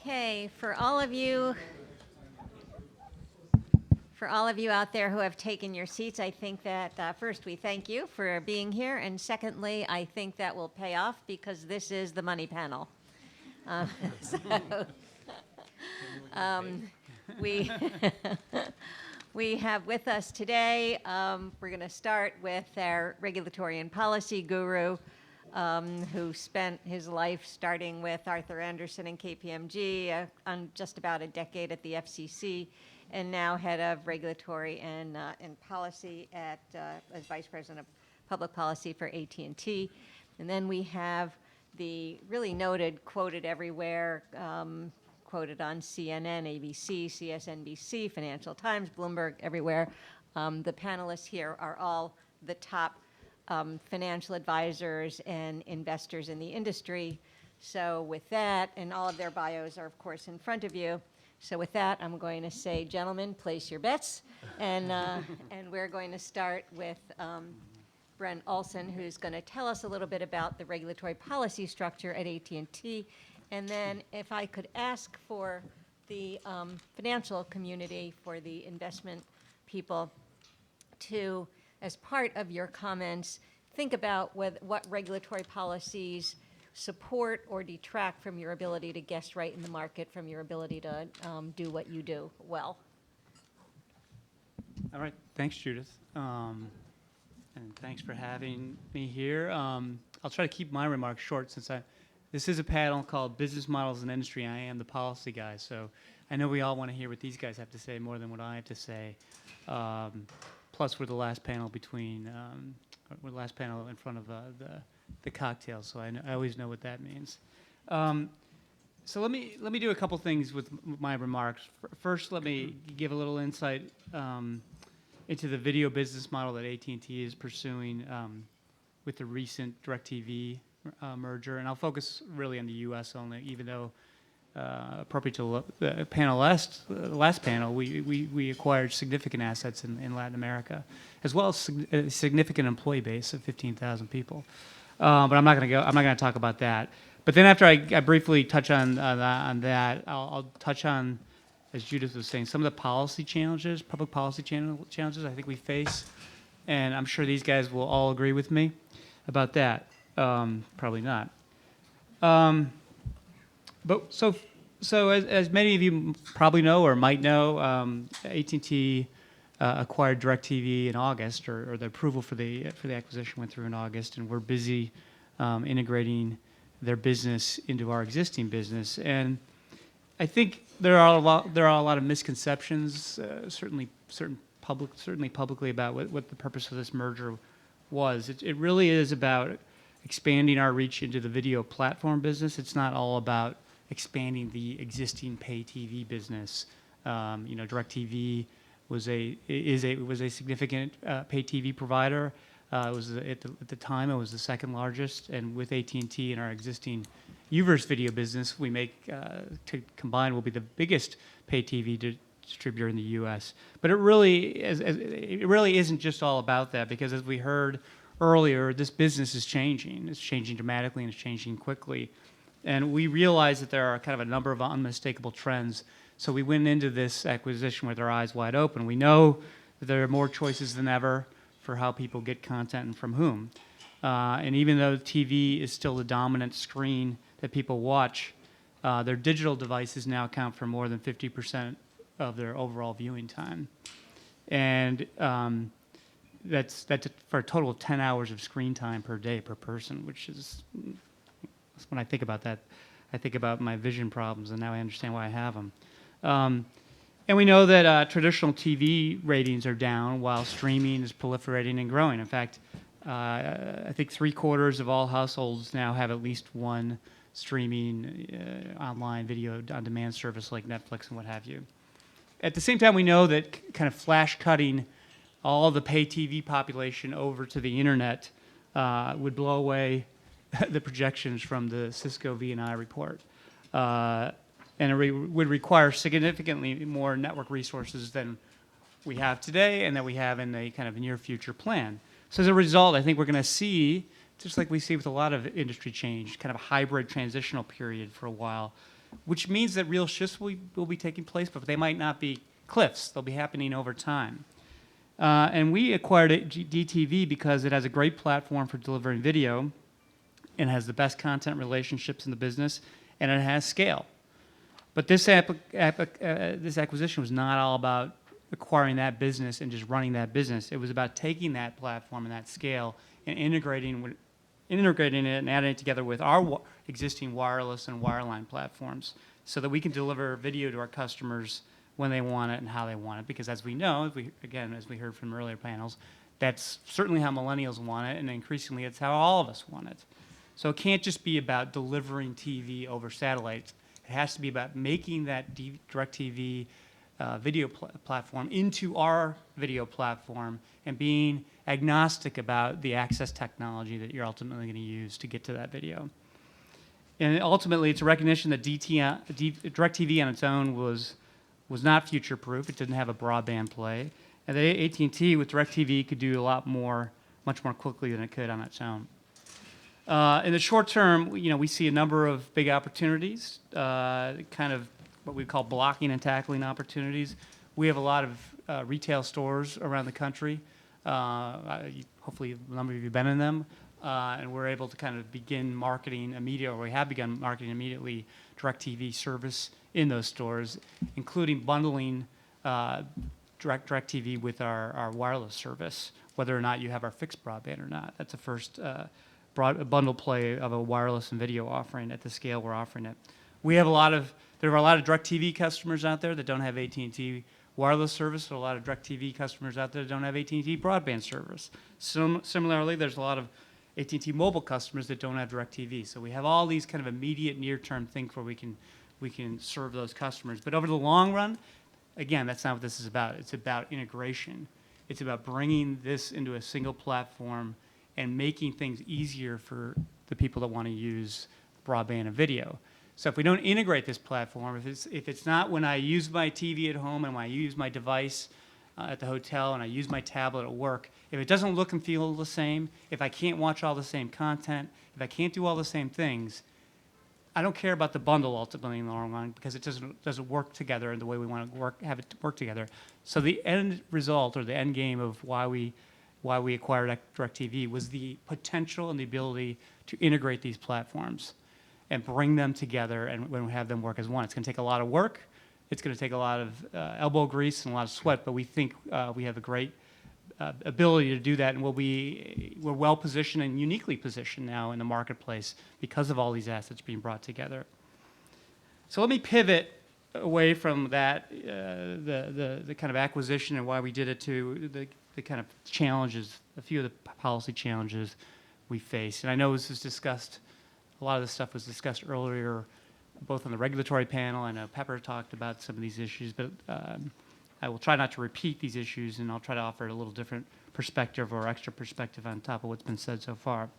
Okay, for all of you out there who have taken your seats, I think that first we thank you for being here, and secondly, I think that will pay off because this is the money panel. So, we we have with us today. We're going to start with our regulatory and policy guru, who spent his life starting with Arthur Andersen and KPMG, on just about a decade at the FCC, and now head of regulatory and policy at as vice president of public policy for AT&T. And then we have the really noted, quoted everywhere, quoted on CNN, ABC, CSNBC, Financial Times, Bloomberg, everywhere. The panelists here are all the top financial advisors and investors in the industry. So with that, and all of their bios are, of course, in front of you. So with that, I'm going to say, gentlemen, place your bets. And we're going to start with Brent Olson, who's going to tell us a little bit about the regulatory policy structure at AT&T. And then if I could ask for the financial community, for the investment people, to, as part of your comments, think about what regulatory policies support or detract from your ability to guess right in the market, from your ability to do what you do well. All right, thanks, Judith. And thanks for having me here. I'll try to keep my remarks short since this is a panel called Business Models in Industry. I am the policy guy, so I know we all want to hear what these guys have to say more than what I have to say. Plus, we're the last panel we're the last panel in front of the cocktail, so I always know what that means. So let me do a couple things with my remarks. First, let me give a little insight into the video business model that AT&T is pursuing with the recent DirecTV merger, and I'll focus really on the U.S. only, even though appropriate to the last panel, we acquired significant assets in Latin America, as well as a significant employee base of 15,000 people. But I'm not going to talk about that. But then after I briefly touch on that, I'll touch on, as Judith was saying, some of the policy challenges, public policy challenges I think we face, and I'm sure these guys will all agree with me about that. Probably not. But so as many of you probably know or might know, AT&T acquired DirecTV in August, or the approval for the acquisition went through in August, and we're busy integrating their business into our existing business. And I think there are a lot of misconceptions, certainly publicly, about what the purpose of this merger was. It really is about expanding our reach into the video platform business. It's not all about expanding the existing pay TV business. DirecTV was a significant pay TV provider. It was at the time it was the second largest, and with AT&T and our existing UVerse video business, we make combined will be the biggest pay TV distributor in the U.S. But it really isn't just all about that, because as we heard earlier, this business is changing. It's changing dramatically and it's changing quickly. And we realize that there are kind of a number of unmistakable trends. So we went into this acquisition with our eyes wide open. We know that there are more choices than ever for how people get content and from whom. And even though TV is still the dominant screen that people watch, their digital devices now account for more than 50% of their overall viewing time. And that's for a total of 10 hours of screen time per day per person, which is, when I think about that, I think about my vision problems, and now I understand why I have them. And we know that traditional TV ratings are down while streaming is proliferating and growing. In fact, I think 3/4 of all households now have at least one streaming online video on demand service like Netflix and what have you. At the same time, we know that kind of flash cutting all the pay TV population over to the internet would blow away the projections from the Cisco V&I report. And it would require significantly more network resources than we have today and that we have in the kind of near future plan. So as a result, I think we're going to see, just like we see with a lot of industry change, kind of a hybrid transitional period for a while, which means that real shifts will be taking place, but they might not be cliffs. They'll be happening over time. And we acquired DTV because it has a great platform for delivering video, and has the best content relationships in the business, and it has scale. But this acquisition was not all about acquiring that business and just running that business. It was about taking that platform and that scale and integrating it and adding it together with our existing wireless and wireline platforms so that we can deliver video to our customers when they want it and how they want it. Because as we know, as we heard from earlier panels, that's certainly how millennials want it, and increasingly it's how all of us want it. So it can't just be about delivering TV over satellites. It has to be about making that DirecTV video platform into our video platform and being agnostic about the access technology that you're ultimately going to use to get to that video. And ultimately, it's a recognition that DirecTV on its own was not future-proof. It didn't have a broadband play. And that AT&T with DirecTV could do a lot more, much more quickly than it could on its own. In the short term, we see a number of big opportunities, kind of what we call blocking and tackling opportunities. We have a lot of retail stores around the country. Hopefully, a number of you have been in them. And we're able to kind of begin marketing immediately, or we have begun marketing immediately, DirecTV service in those stores, including bundling DirecTV with our wireless service, whether or not you have our fixed broadband or not. That's the first bundle play of a wireless and video offering at the scale we're offering it. There are a lot of DirecTV customers out there that don't have AT&T wireless service. There are a lot of DirecTV customers out there that don't have AT&T broadband service. Similarly, there's a lot of AT&T mobile customers that don't have DirecTV. So we have all these kind of immediate near-term things where we can serve those customers. But over the long run, again, that's not what this is about. It's about integration. It's about bringing this into a single platform and making things easier for the people that want to use broadband and video. So if we don't integrate this platform, if it's not when I use my TV at home and when I use my device at the hotel and I use my tablet at work, if it doesn't look and feel the same, if I can't watch all the same content, if I can't do all the same things, I don't care about the bundle ultimately in the long run because it doesn't work together in the way we want to have it work together. So the end result or the end game of why we acquired DirecTV was the potential and the ability to integrate these platforms and bring them together and when we have them work as one. It's going to take a lot of work. It's going to take a lot of elbow grease and a lot of sweat, but we think we have a great ability to do that, and we're well positioned and uniquely positioned now in the marketplace because of all these assets being brought together. So let me pivot away from that, the kind of acquisition and why we did it, to the kind of challenges, a few of the policy challenges we face. And I know this was discussed, a lot of this stuff was discussed earlier, both on the regulatory panel. I know Pepper talked about some of these issues, but I will try not to repeat these issues, and I'll try to offer a little different perspective or extra perspective on top of what's been said so far.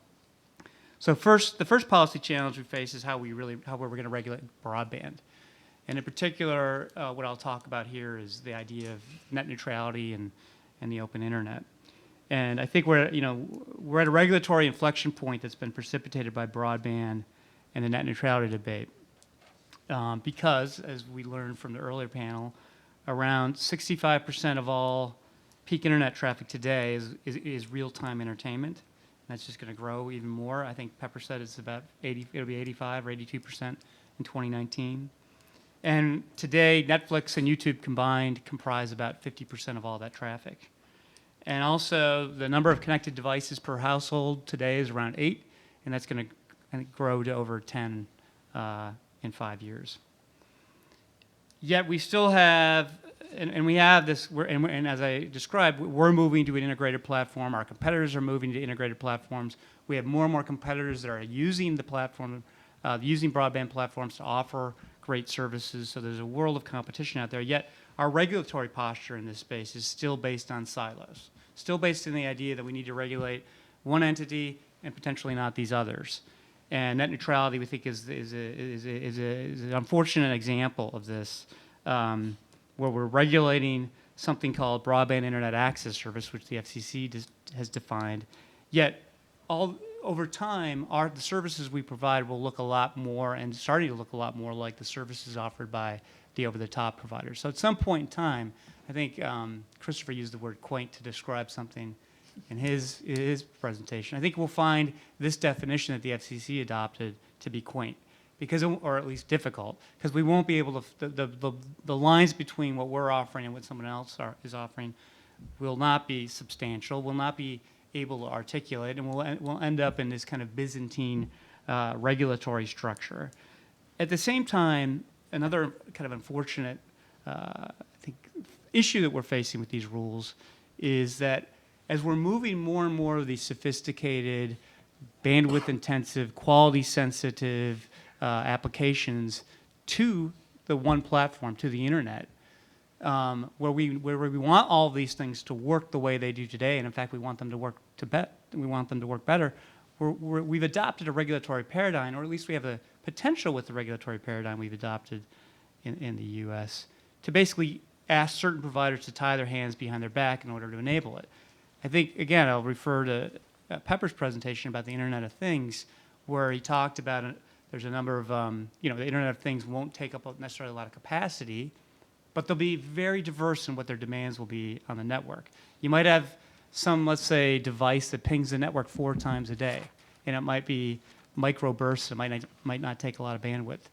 So the first policy challenge we face is how we're going to regulate broadband. And in particular, what I'll talk about here is the idea of net neutrality and the open internet. And I think we're at a regulatory inflection point that's been precipitated by broadband and the net neutrality debate. Because, as we learned from the earlier panel, around 65% of all peak internet traffic today is real-time entertainment. And that's just going to grow even more. I think Pepper said it's about it'll be 85 or 82% in 2019. And today, Netflix and YouTube combined comprise about 50% of all that traffic. And also, the number of connected devices per household today is around 8, and that's going to grow to over 10 in 5 years. Yet we still have, and we have this, and as I described, we're moving to an integrated platform. Our competitors are moving to integrated platforms. We have more and more competitors that are using the platform, using broadband platforms to offer great services. So there's a world of competition out there. Yet our regulatory posture in this space is still based on silos, still based on the idea that we need to regulate one entity and potentially not these others. And net neutrality, we think, is an unfortunate example of this, where we're regulating something called broadband internet access service, which the FCC has defined. Yet, over time, the services we provide will look a lot more and starting to look a lot more like the services offered by the over-the-top providers. So at some point in time, I think Christopher used the word quaint to describe something in his presentation. I think we'll find this definition that the FCC adopted to be quaint, because, or at least difficult, because we won't be able to, the lines between what we're offering and what someone else is offering will not be substantial, will not be able to articulate, and we'll end up in this kind of Byzantine regulatory structure. At the same time, another kind of unfortunate, I think, issue that we're facing with these rules is that as we're moving more and more of these sophisticated, bandwidth-intensive, quality-sensitive applications to the one platform, to the internet, where we want all of these things to work the way they do today, and in fact we want them to work better. We've adopted a regulatory paradigm, or at least we have the potential with the regulatory paradigm we've adopted in the U.S. to basically ask certain providers to tie their hands behind their back in order to enable it. I think, again, I'll refer to Pepper's presentation about the Internet of Things, where he talked about there's a number of, the Internet of Things won't take up necessarily a lot of capacity, but they'll be very diverse in what their demands will be on the network. You might have some, let's say, device that pings the network 4 times a day, and it might be microbursts, it might not take a lot of bandwidth.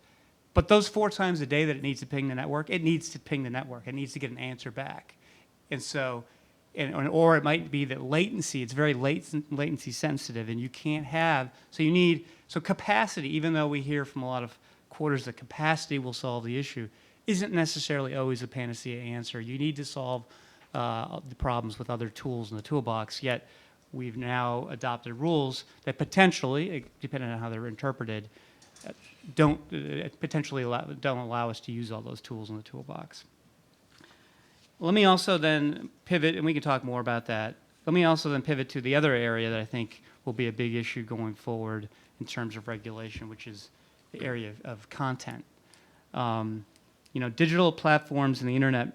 But those 4 times a day that it needs to ping the network, it needs to ping the network. It needs to get an answer back. And so, or it might be that latency, it's very latency sensitive, and you can't have, so capacity, even though we hear from a lot of quarters that capacity will solve the issue, isn't necessarily always a panacea answer. You need to solve the problems with other tools in the toolbox, yet we've now adopted rules that potentially, depending on how they're interpreted, don't allow us to use all those tools in the toolbox. Let me also then pivot, and we can talk more about that. Let me also then pivot to the other area that I think will be a big issue going forward in terms of regulation, which is the area of content. Digital platforms and the internet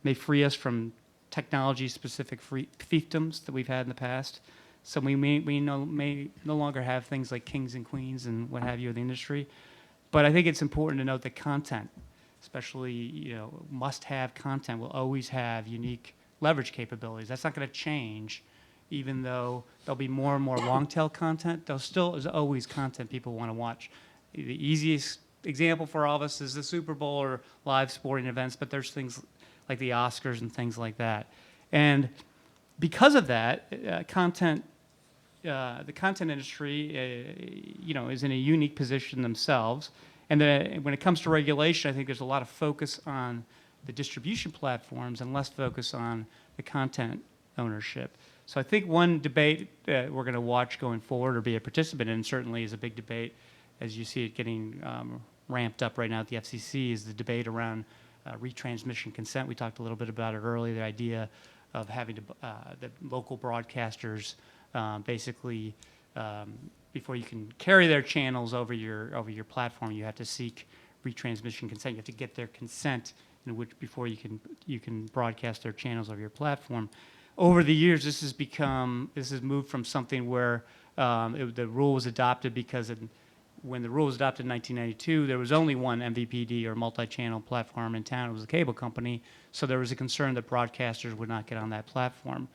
may free us from technology-specific fiefdoms that we've had in the past. So we may no longer have things like kings and queens and what have you in the industry. But I think it's important to note that content, especially must-have content, will always have unique leverage capabilities. That's not going to change, even though there'll be more and more long-tail content. There still is always content people want to watch. The easiest example for all of us is the Super Bowl or live sporting events, but there's things like the Oscars and things like that. And because of that, the content industry, is in a unique position themselves. And when it comes to regulation, I think there's a lot of focus on the distribution platforms and less focus on the content ownership. So I think one debate that we're going to watch going forward or be a participant in, certainly is a big debate, as you see it getting ramped up right now at the FCC, is the debate around retransmission consent. We talked a little bit about it earlier, the idea of having the local broadcasters basically, before you can carry their channels over your platform, you have to seek retransmission consent. You have to get their consent before you can broadcast their channels over your platform. Over the years, this has moved from something where the rule was adopted because when the rule was adopted in 1992, there was only one MVPD or multi-channel platform in town. It was a cable company, so there was a concern that broadcasters would not get on that platform.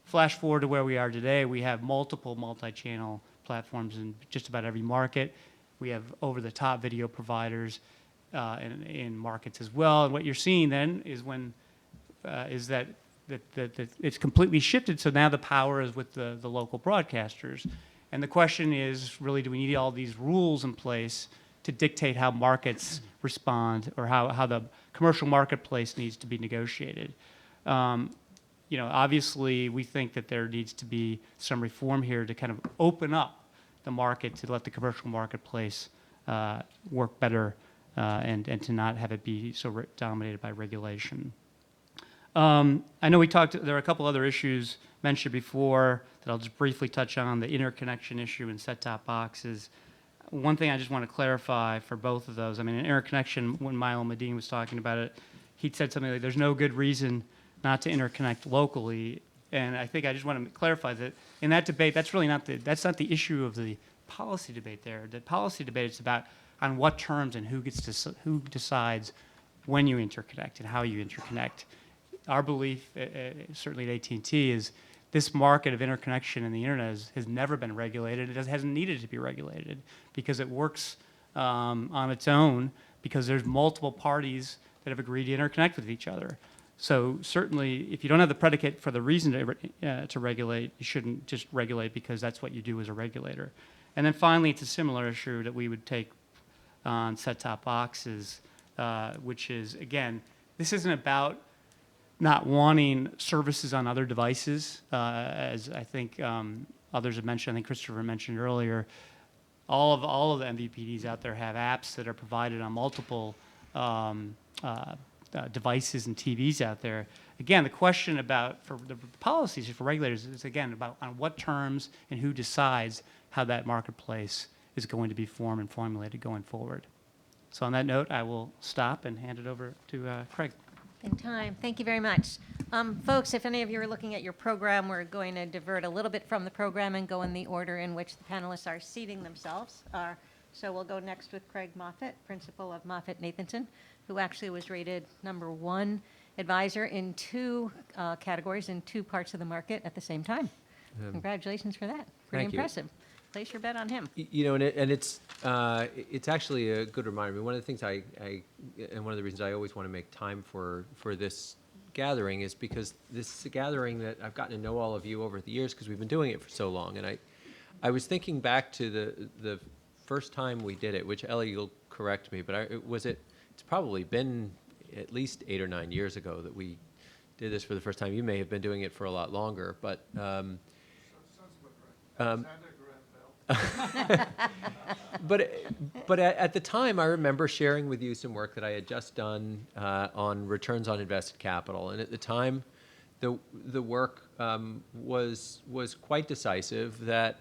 Flash forward to where we are today, we have multiple multi-channel platforms in just about every market. We have over-the-top video providers in markets as well. And what you're seeing then is that it's completely shifted. So now the power is with the local broadcasters. And the question is really, do we need all these rules in place to dictate how markets respond or how the commercial marketplace needs to be negotiated? Obviously, we think that there needs to be some reform here to kind of open up the market to let the commercial marketplace work better and to not have it be so dominated by regulation. I know there are a couple other issues mentioned before that I'll just briefly touch on, the interconnection issue and set-top boxes. One thing I just want to clarify for both of those, in interconnection, when Milo Medine was talking about it, he said something like, there's no good reason not to interconnect locally. And I think I just want to clarify that in that debate, that's not the issue of the policy debate there. The policy debate is about on what terms and who decides when you interconnect and how you interconnect. Our belief, certainly at AT&T, is this market of interconnection in the internet has never been regulated. It hasn't needed to be regulated because it works on its own, because there's multiple parties that have agreed to interconnect with each other. So certainly, if you don't have the predicate for the reason to regulate, you shouldn't just regulate because that's what you do as a regulator. And then finally, it's a similar issue that we would take on set-top boxes, which is, again, this isn't about not wanting services on other devices, as I think others have mentioned. I think Christopher mentioned earlier. All of the MVPDs out there have apps that are provided on multiple devices and TVs out there. Again, the question for the policies for regulators is, again, about on what terms and who decides how that marketplace is going to be formed and formulated going forward. So on that note, I will stop and hand it over to Craig. In time. Thank you very much. Folks, if any of you are looking at your program, we're going to divert a little bit from the program and go in the order in which the panelists are seating themselves. So we'll go next with Craig Moffett, principal of Moffett-Nathanson, who actually was rated #1 advisor in 2 categories in 2 parts of the market at the same time. Congratulations for that. Pretty impressive. Place your bet on him. You know, and it's actually a good reminder. I mean, one of the things and one of the reasons I always want to make time for this gathering is because this is a gathering that I've gotten to know all of you over the years because we've been doing it for so long. And I was thinking back to the first time we did it, which Ellie, you'll correct me, but it's probably been at least 8 or 9 years ago that we did this for the first time. You may have been doing it for a lot longer, but. But at the time, I remember sharing with you some work that I had just done on returns on invested capital, and at the time, the work was quite decisive. That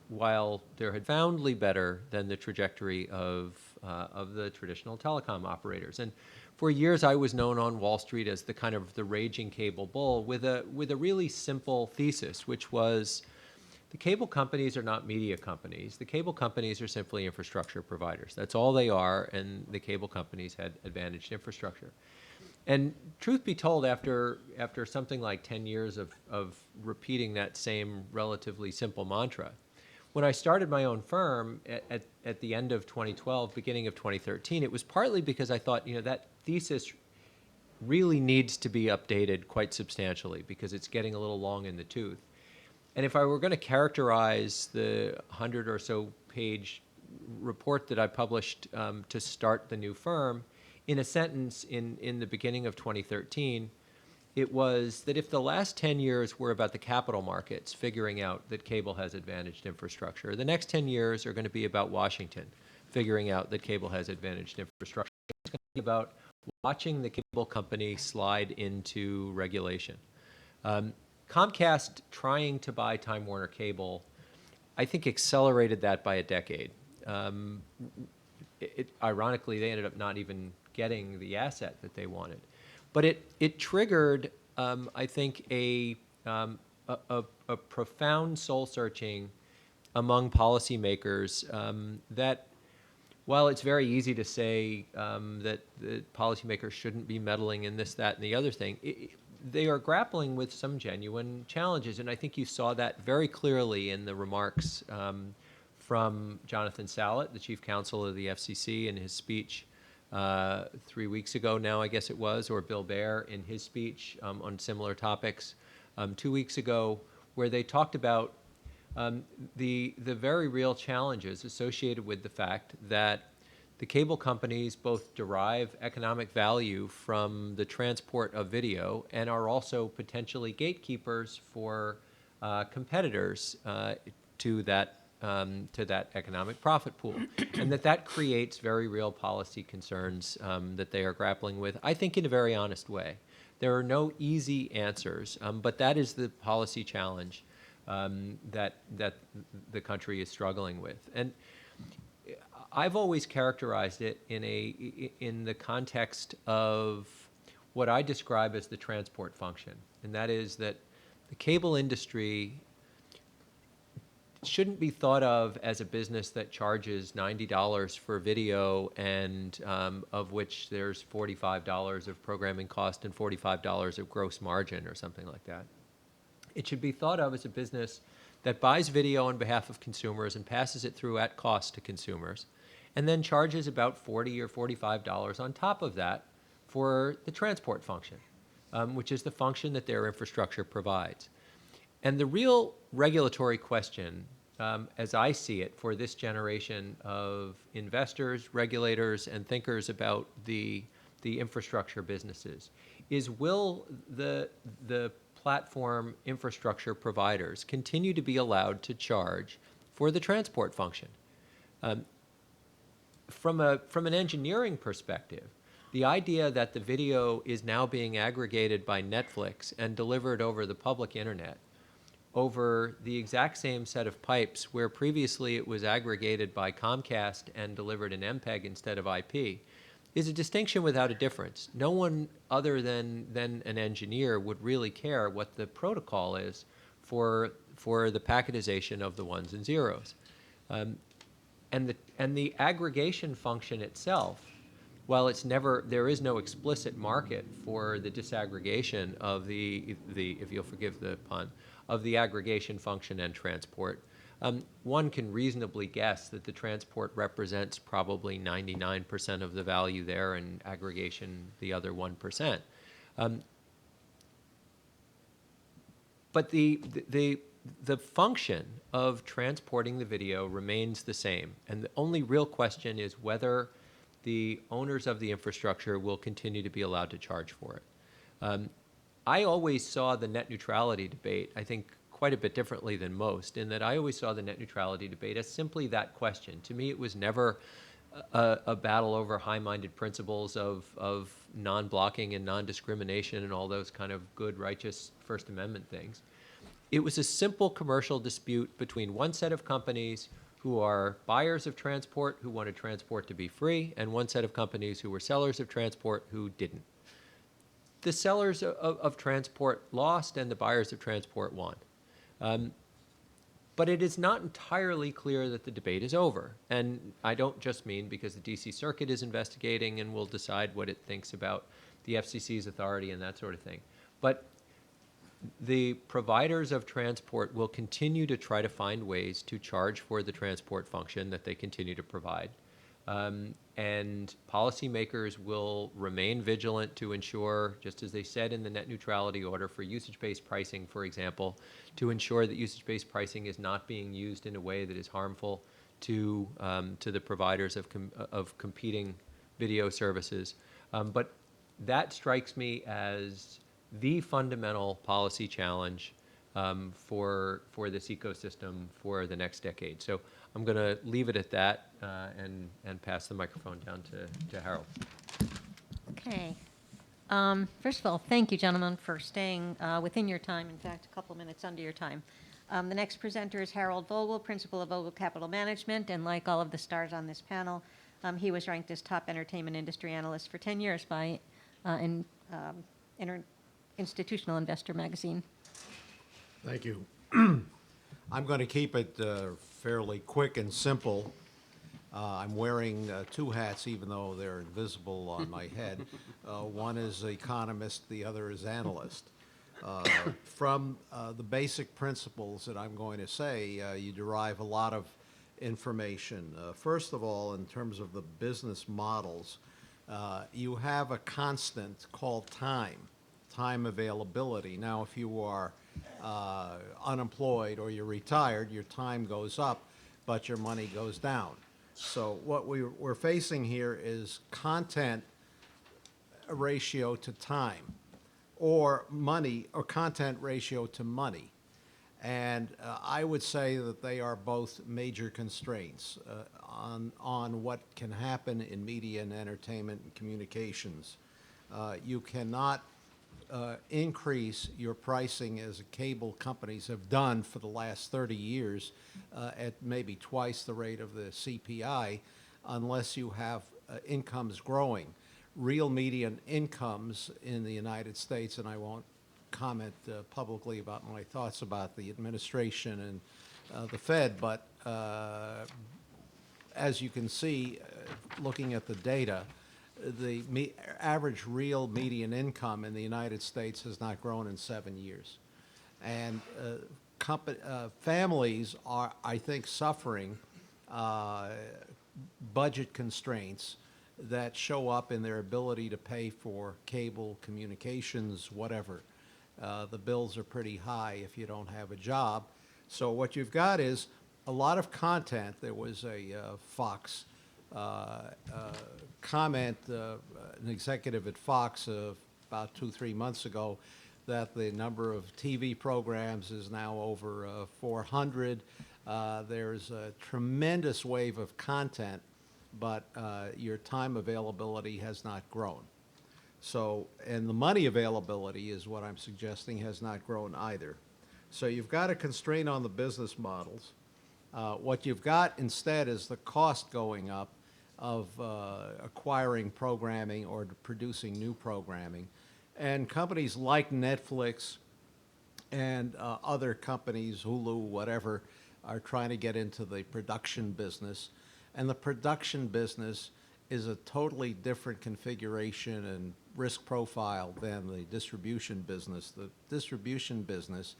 while there had foundly better than the trajectory of the traditional telecom operators, and for years I was known on Wall Street as the kind of the raging cable bull with a really simple thesis, which was. The cable companies are not media companies. The cable companies are simply infrastructure providers. That's all they are, and the cable companies had advantaged infrastructure. And truth be told, after something like 10 years of repeating that same relatively simple mantra, when I started my own firm at the end of 2012, beginning of 2013, it was partly because I thought, that thesis really needs to be updated quite substantially because it's getting a little long in the tooth. And if I were going to characterize the 100 or so page report that I published to start the new firm in a sentence in the beginning of 2013, it was that if the last 10 years were about the capital markets figuring out that cable has advantaged infrastructure, the next 10 years are going to be about Washington figuring out that cable has advantaged infrastructure. It's going to be about watching the cable company slide into regulation. Comcast trying to buy Time Warner Cable, I think, accelerated that by a decade. Ironically, they ended up not even getting the asset that they wanted. But it triggered, I think, a profound soul-searching among policymakers that, while it's very easy to say that the policymakers shouldn't be meddling in this, that, and the other thing, they are grappling with some genuine challenges. And I think you saw that very clearly in the remarks from Jonathan Sallet, the chief counsel of the FCC, in his speech 3 weeks ago now, I guess it was, or Bill Baer in his speech on similar topics 2 weeks ago, where they talked about the very real challenges associated with the fact that the cable companies both derive economic value from the transport of video and are also potentially gatekeepers for competitors to that economic profit pool, and that creates very real policy concerns that they are grappling with, I think, in a very honest way. There are no easy answers, but that is the policy challenge that the country is struggling with. And I've always characterized it in the context of what I describe as the transport function, and that is that the cable industry shouldn't be thought of as a business that charges $90 for video and of which there's $45 of programming cost and $45 of gross margin or something like that. It should be thought of as a business that buys video on behalf of consumers and passes it through at cost to consumers, and then charges about $40 or $45 on top of that for the transport function, which is the function that their infrastructure provides. And the real regulatory question, as I see it, for this generation of investors, regulators, and thinkers about the infrastructure businesses is, will the platform infrastructure providers continue to be allowed to charge for the transport function? From an engineering perspective, the idea that the video is now being aggregated by Netflix and delivered over the public internet over the exact same set of pipes where previously it was aggregated by Comcast and delivered in MPEG instead of IP is a distinction without a difference. No one other than an engineer would really care what the protocol is for the packetization of the ones and zeros. And the aggregation function itself, while there is no explicit market for the disaggregation of the if you'll forgive the pun, of the aggregation function and transport, one can reasonably guess that the transport represents probably 99% of the value there and aggregation the other 1%. But the function of transporting the video remains the same, and the only real question is whether the owners of the infrastructure will continue to be allowed to charge for it. I always saw the net neutrality debate, I think, quite a bit differently than most, in that I always saw the net neutrality debate as simply that question. To me, it was never a battle over high-minded principles of non-blocking and non-discrimination and all those kind of good, righteous First Amendment things. It was a simple commercial dispute between one set of companies who are buyers of transport, who wanted transport to be free, and one set of companies who were sellers of transport who didn't. The sellers of transport lost and the buyers of transport won. But it is not entirely clear that the debate is over. And I don't just mean because the DC Circuit is investigating and will decide what it thinks about the FCC's authority and that sort of thing. But the providers of transport will continue to try to find ways to charge for the transport function that they continue to provide. And policymakers will remain vigilant to ensure, just as they said in the net neutrality order for usage-based pricing, for example, to ensure that usage-based pricing is not being used in a way that is harmful to the providers of competing video services. But that strikes me as the fundamental policy challenge for this ecosystem for the next decade. So I'm going to leave it at that and pass the microphone down to Harold. Okay. First of all, thank you, gentlemen, for staying within your time, in fact, a couple minutes under your time. The next presenter is Harold Vogel, principal of Vogel Capital Management, and like all of the stars on this panel, he was ranked as top entertainment industry analyst for 10 years by Institutional Investor magazine. Thank you. I'm going to keep it fairly quick and simple. I'm wearing two hats, even though they're invisible on my head. One is economist, the other is analyst. From the basic principles that I'm going to say, you derive a lot of information. First of all, in terms of the business models, you have a constant called time availability. Now, if you are unemployed or you're retired, your time goes up, but your money goes down. So what we're facing here is content ratio to time, or money, or content ratio to money. And I would say that they are both major constraints on what can happen in media and entertainment and communications. You cannot increase your pricing as cable companies have done for the last 30 years at maybe twice the rate of the CPI unless you have incomes growing. Real median incomes in the United States, and I won't comment publicly about my thoughts about the administration and the Fed, but as you can see, looking at the data, the average real median income in the United States has not grown in 7 years. And families are, I think, suffering budget constraints that show up in their ability to pay for cable, communications, whatever. The bills are pretty high if you don't have a job. So what you've got is a lot of content. There was a Fox comment, an executive at Fox about 2-3 months ago, that the number of TV programs is now over 400. There's a tremendous wave of content, but your time availability has not grown. So, and the money availability is what I'm suggesting has not grown either. So you've got a constraint on the business models. What you've got instead is the cost going up of acquiring programming or producing new programming. And companies like Netflix and other companies, Hulu, whatever, are trying to get into the production business. And the production business is a totally different configuration and risk profile than the distribution business. The distribution business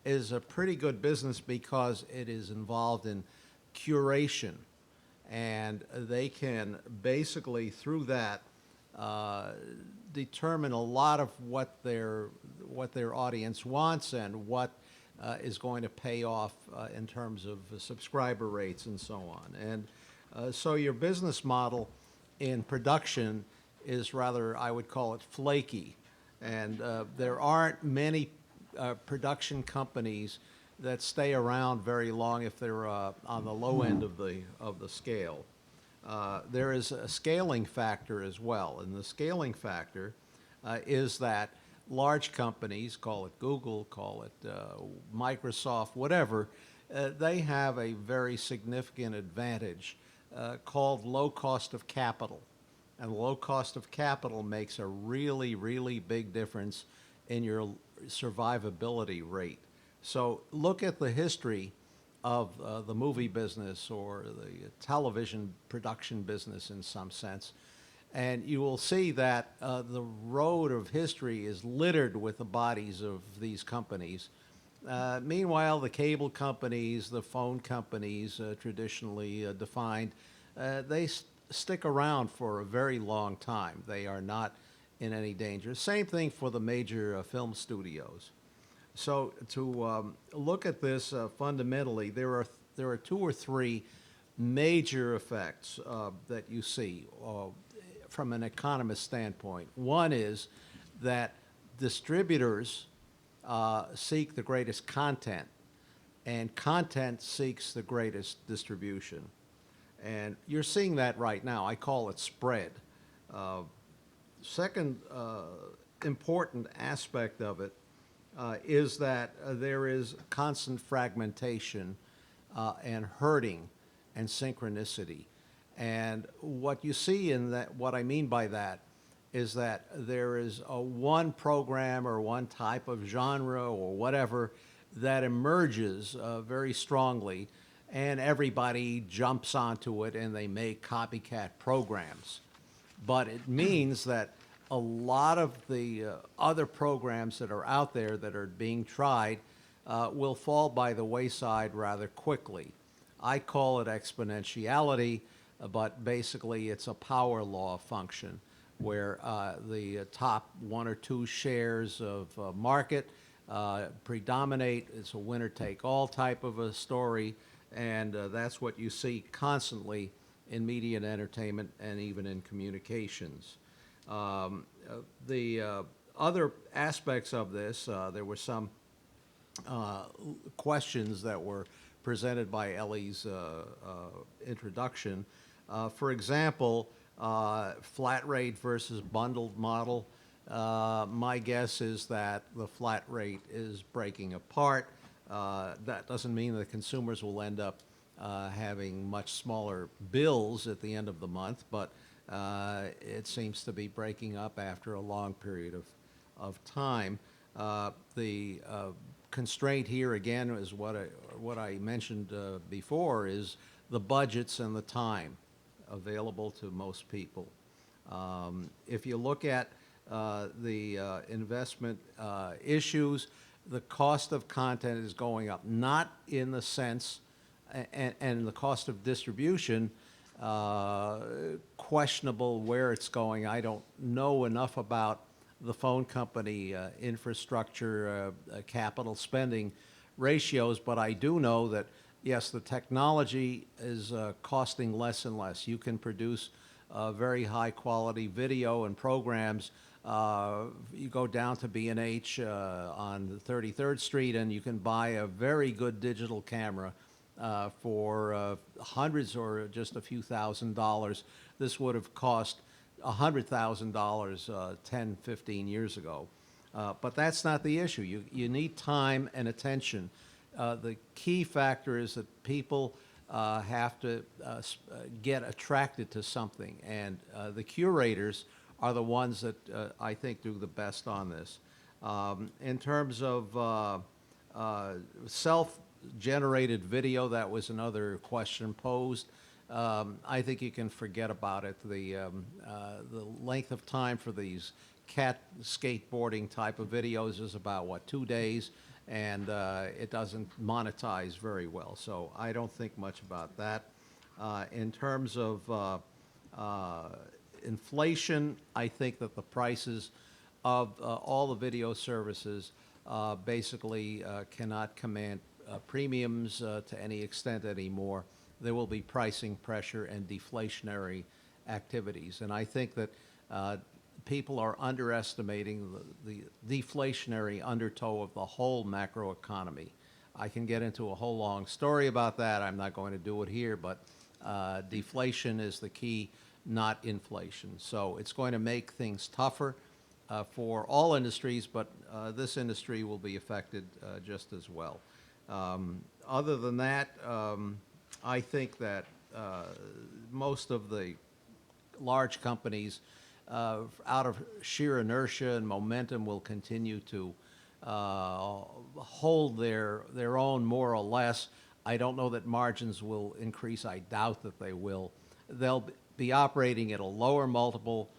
is a pretty good business because it is involved in curation. And they can basically, through that, determine a lot of what their audience wants and what is going to pay off in terms of subscriber rates and so on. And so your business model in production is rather, I would call it, flaky. And there aren't many production companies that stay around very long if they're on the low end of the scale. There is a scaling factor as well, and the scaling factor is that large companies, call it Google, call it Microsoft, whatever, they have a very significant advantage called low cost of capital. And low cost of capital makes a really, really big difference in your survivability rate. So look at the history of the movie business or the television production business in some sense, and you will see that the road of history is littered with the bodies of these companies. Meanwhile, the cable companies, the phone companies, traditionally defined, they stick around for a very long time. They are not in any danger. Same thing for the major film studios. So to look at this fundamentally, there are 2 or 3 major effects that you see from an economist standpoint. One is that distributors seek the greatest content, and content seeks the greatest distribution. And you're seeing that right now. I call it spread. Second important aspect of it is that there is constant fragmentation and herding and synchronicity. And what you see in that, what I mean by that, is that there is one program or one type of genre or whatever that emerges very strongly, and everybody jumps onto it and they make copycat programs. But it means that a lot of the other programs that are out there that are being tried will fall by the wayside rather quickly. I call it exponentiality, but basically it's a power law function where the top 1 or 2 shares of market predominate. It's a winner-take-all type of a story, and that's what you see constantly in media and entertainment and even in communications. The other aspects of this, there were some questions that were presented by Ellie's introduction. For example, flat rate versus bundled model. My guess is that the flat rate is breaking apart. That doesn't mean that consumers will end up having much smaller bills at the end of the month, but it seems to be breaking up after a long period of time. The constraint here, again, is what I mentioned before, is the budgets and the time available to most people. If you look at the investment issues, the cost of content is going up, not in the sense, and the cost of distribution, questionable where it's going. I don't know enough about the phone company infrastructure capital spending ratios, but I do know that, yes, the technology is costing less and less. You can produce very high-quality video and programs. You go down to B&H on 33rd Street, and you can buy a very good digital camera for hundreds or just a few $1,000s. This would have cost $100,000 10, 15 years ago. But that's not the issue. You need time and attention. The key factor is that people have to get attracted to something, and the curators are the ones that I think do the best on this. In terms of self-generated video, that was another question posed. I think you can forget about it. The length of time for these cat skateboarding type of videos is about, what, 2 days, and it doesn't monetize very well. So I don't think much about that. In terms of inflation, I think that the prices of all the video services basically cannot command premiums to any extent anymore. There will be pricing pressure and deflationary activities. And I think that people are underestimating the deflationary undertow of the whole macroeconomy. I can get into a whole long story about that. I'm not going to do it here, but deflation is the key, not inflation. So it's going to make things tougher for all industries, but this industry will be affected just as well. Other than that, I think that most of the large companies, out of sheer inertia and momentum, will continue to hold their own more or less. I don't know that margins will increase. I doubt that they will. They'll be operating at a lower multiple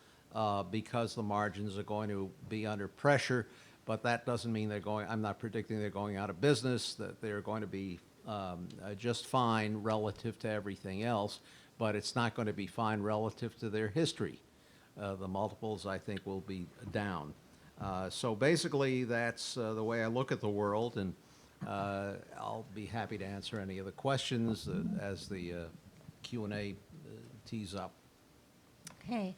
because the margins are going to be under pressure, but that doesn't mean they're going, I'm not predicting they're going out of business, that they're going to be just fine relative to everything else, but it's not going to be fine relative to their history. The multiples, I think, will be down. So basically, that's the way I look at the world, and I'll be happy to answer any of the questions as the Q&A tees up. Okay,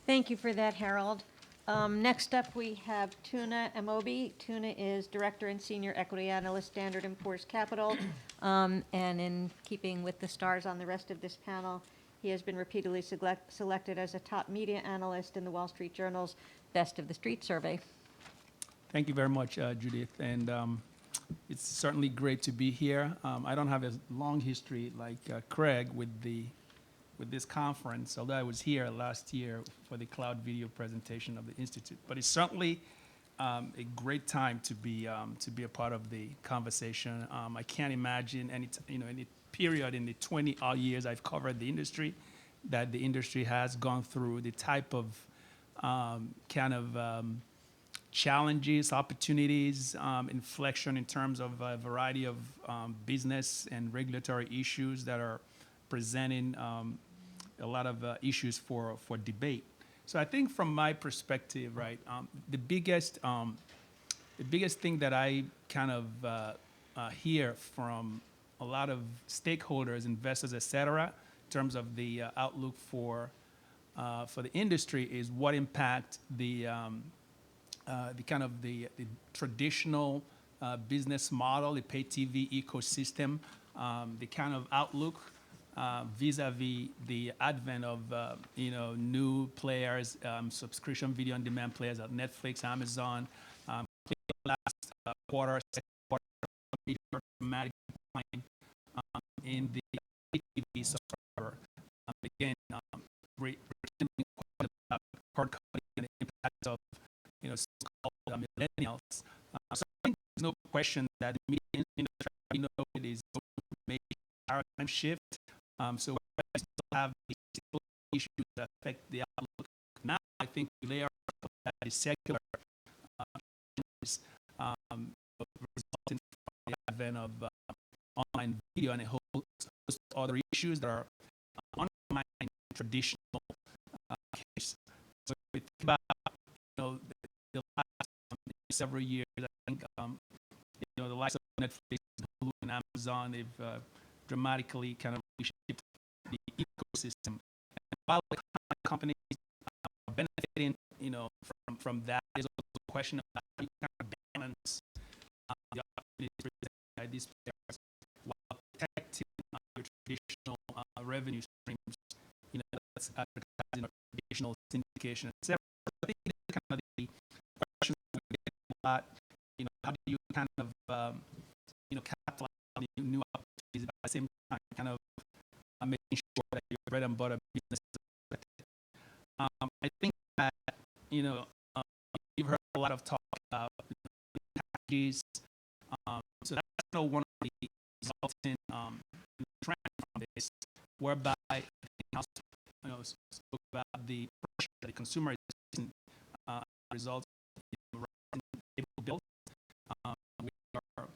thank you for that, Harold. Next up, we have Tuna Amobi. Tuna is Director and Senior Equity Analyst, Standard & Poor's Capital. And in keeping with the stars on the rest of this panel, he has been repeatedly selected as a top media analyst in the Wall Street Journal's Best of the Street survey. Thank you very much, Judith. And it's certainly great to be here. I don't have a long history like Craig with this conference, although I was here last year for the cloud video presentation of the Institute. But it's certainly a great time to be a part of the conversation. I can't imagine any period in the 20-odd years I've covered the industry that the industry has gone through, the type of challenges, opportunities, inflection in terms of a variety of business and regulatory issues that are presenting a lot of issues for debate. So I think from my perspective, right, the biggest thing that I kind of hear from a lot of stakeholders, investors, et cetera, in terms of the outlook for the industry is what impact the traditional business model, the pay TV ecosystem, the kind of outlook vis-a-vis the advent of new players, subscription video on demand players like Netflix, Amazon. Last quarter, second quarter, dramatic decline in the pay TV subscriber. Again, hard copy and the impact of so-called millennials there's no question that the media industry, you know, it is going to make a paradigm shift. So we still have these issues that affect the outlook. Now, I think we layer that the secular changes resulting from the advent of online video and a whole host of other issues that are undermining traditional case. So if we think about, you know, the last several years, I think, you know, the likes of Netflix, Hulu, and Amazon, they've dramatically kind of reshaped the ecosystem. And while the companies are benefiting, you know, from that, there's also a question of how you kind of balance the opportunities presented by these players while protecting your traditional revenue streams. You know, that's advertising or traditional syndication, etc. I think that's kind of the question we get a lot. You know, how do you kind of you know, capitalize on the new opportunities, but at the same time kind of making sure that your bread and butter business is protected. I think that, you know, you've heard a lot of talk about packages. So that's kind of one of the resulting trend from this, whereby I think also, you know, spoke about the pressure that the consumer is facing results in rising cable bills. We are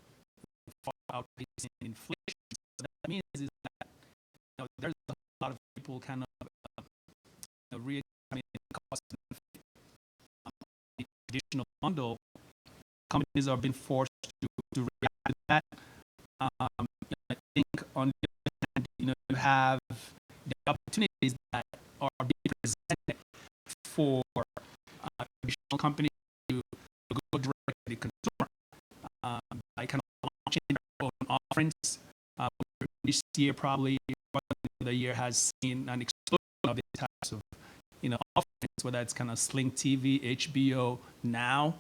far outpacing inflation. So that means is that, you know, there's a lot of people kind of you know, re-examining the cost benefit the traditional bundle. Companies are being forced to react to that. I think on the other hand, you know, you have the opportunities that are being presented for traditional companies to go directly to the consumer by kind of launching their own offerings. This year, probably the year has seen an explosion of these types of, you know, offerings, whether it's kind of Sling TV, HBO Now,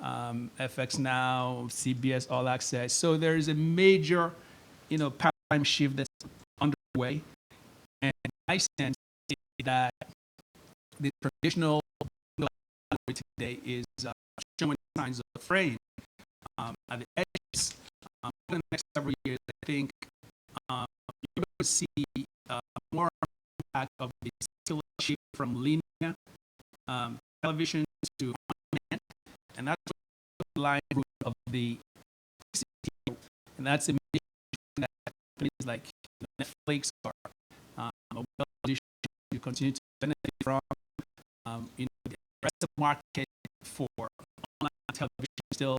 FX Now, CBS All Access. So there is a major, you know, paradigm shift that's underway, and my sense is that the traditional today is showing signs of fraying at the edges. For the next several years, I think you're going to see more impact of the secular shift from linear television to on-demand, and that's the line of the CDT, and that's a mission that companies like, you know, Netflix or you continue to benefit from. You know, the rest of the market for online television still,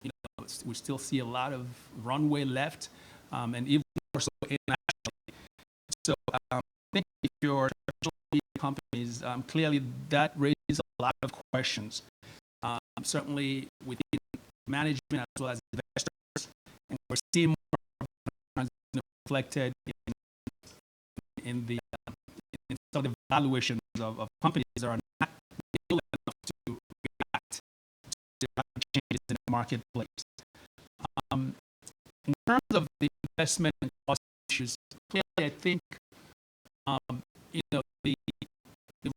you know, we still see a lot of runway left, and even more so internationally. So I think if you're companies, clearly that raises a lot of questions, certainly within management as well as investors, and we're seeing more reflected in some of the valuations of companies that are not able enough to react to changes in the marketplace. In terms of the investment and cost issues, clearly I think you know, the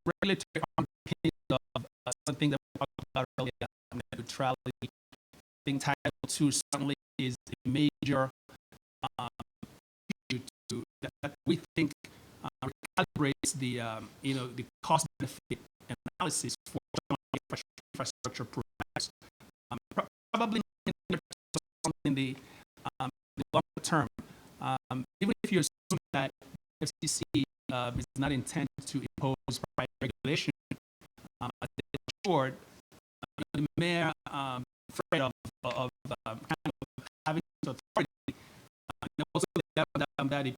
regulatory underpinnings of something that we talked about earlier, net neutrality. I think Title II certainly is a major issue to that we think recalibrates the you know, the cost benefit analysis for infrastructure programs. Probably in the longer term, even if you assume that FCC is not intended to impose price regulation, I think short, the mere afraid of kind of having authority, and also that it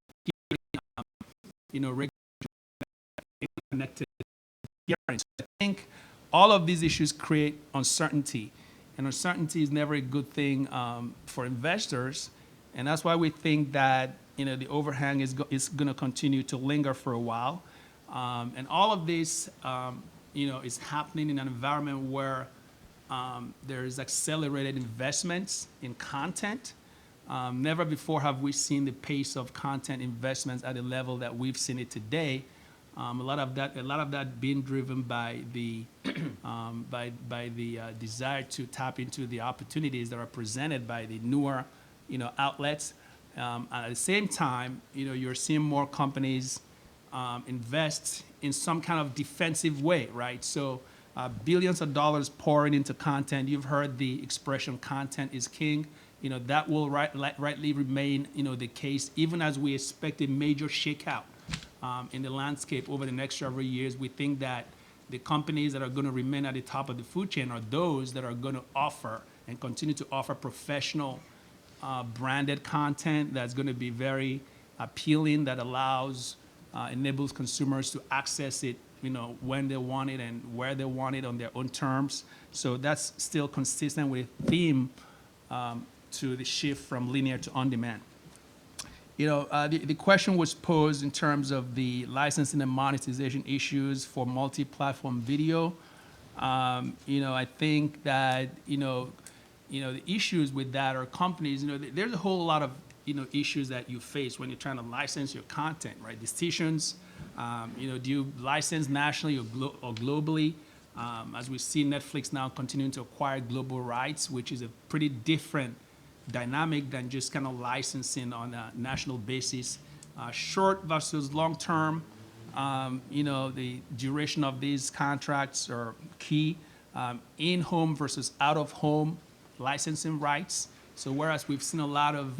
you know, regulatory connected appearance. I think all of these issues create uncertainty, and uncertainty is never a good thing for investors, and that's why we think that, you know, the overhang is going to continue to linger for a while, and all of this, you know, is happening in an environment where there is accelerated investments in content. Never before have we seen the pace of content investments at the level that we've seen it today. A lot of that being driven by the by the desire to tap into the opportunities that are presented by the newer, outlets. At the same time, you're seeing more companies invest in some kind of defensive way, right? So billions of dollars pouring into content. You've heard the expression "content is king." That will rightly remain, the case, even as we expect a major shakeout in the landscape over the next several years. We think that the companies that are going to remain at the top of the food chain are those that are going to offer and continue to offer professional branded content that's going to be very appealing, that enables consumers to access it, when they want it and where they want it on their own terms. So that's still consistent with the theme to the shift from linear to on-demand. The question was posed in terms of the licensing and monetization issues for multi-platform video. I think that, the issues with that are companies, there's a whole lot of, issues that you face when you're trying to license your content, right? Decisions, do you license nationally or globally? As we see Netflix now continuing to acquire global rights, which is a pretty different dynamic than just kind of licensing on a national basis. Short versus long term, the duration of these contracts are key. In-home versus out-of-home licensing rights. So whereas we've seen a lot of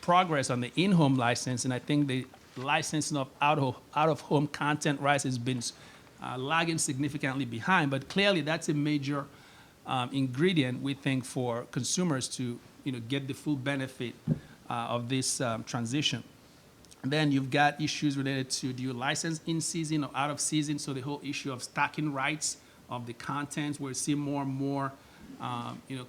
progress on the in-home license, and I think the licensing of out-of-home content rights has been lagging significantly behind, but clearly that's a major ingredient, we think, for consumers to get the full benefit of this transition. And then you've got issues related to, do you license in season or out of season? So the whole issue of stacking rights of the content, we're seeing more and more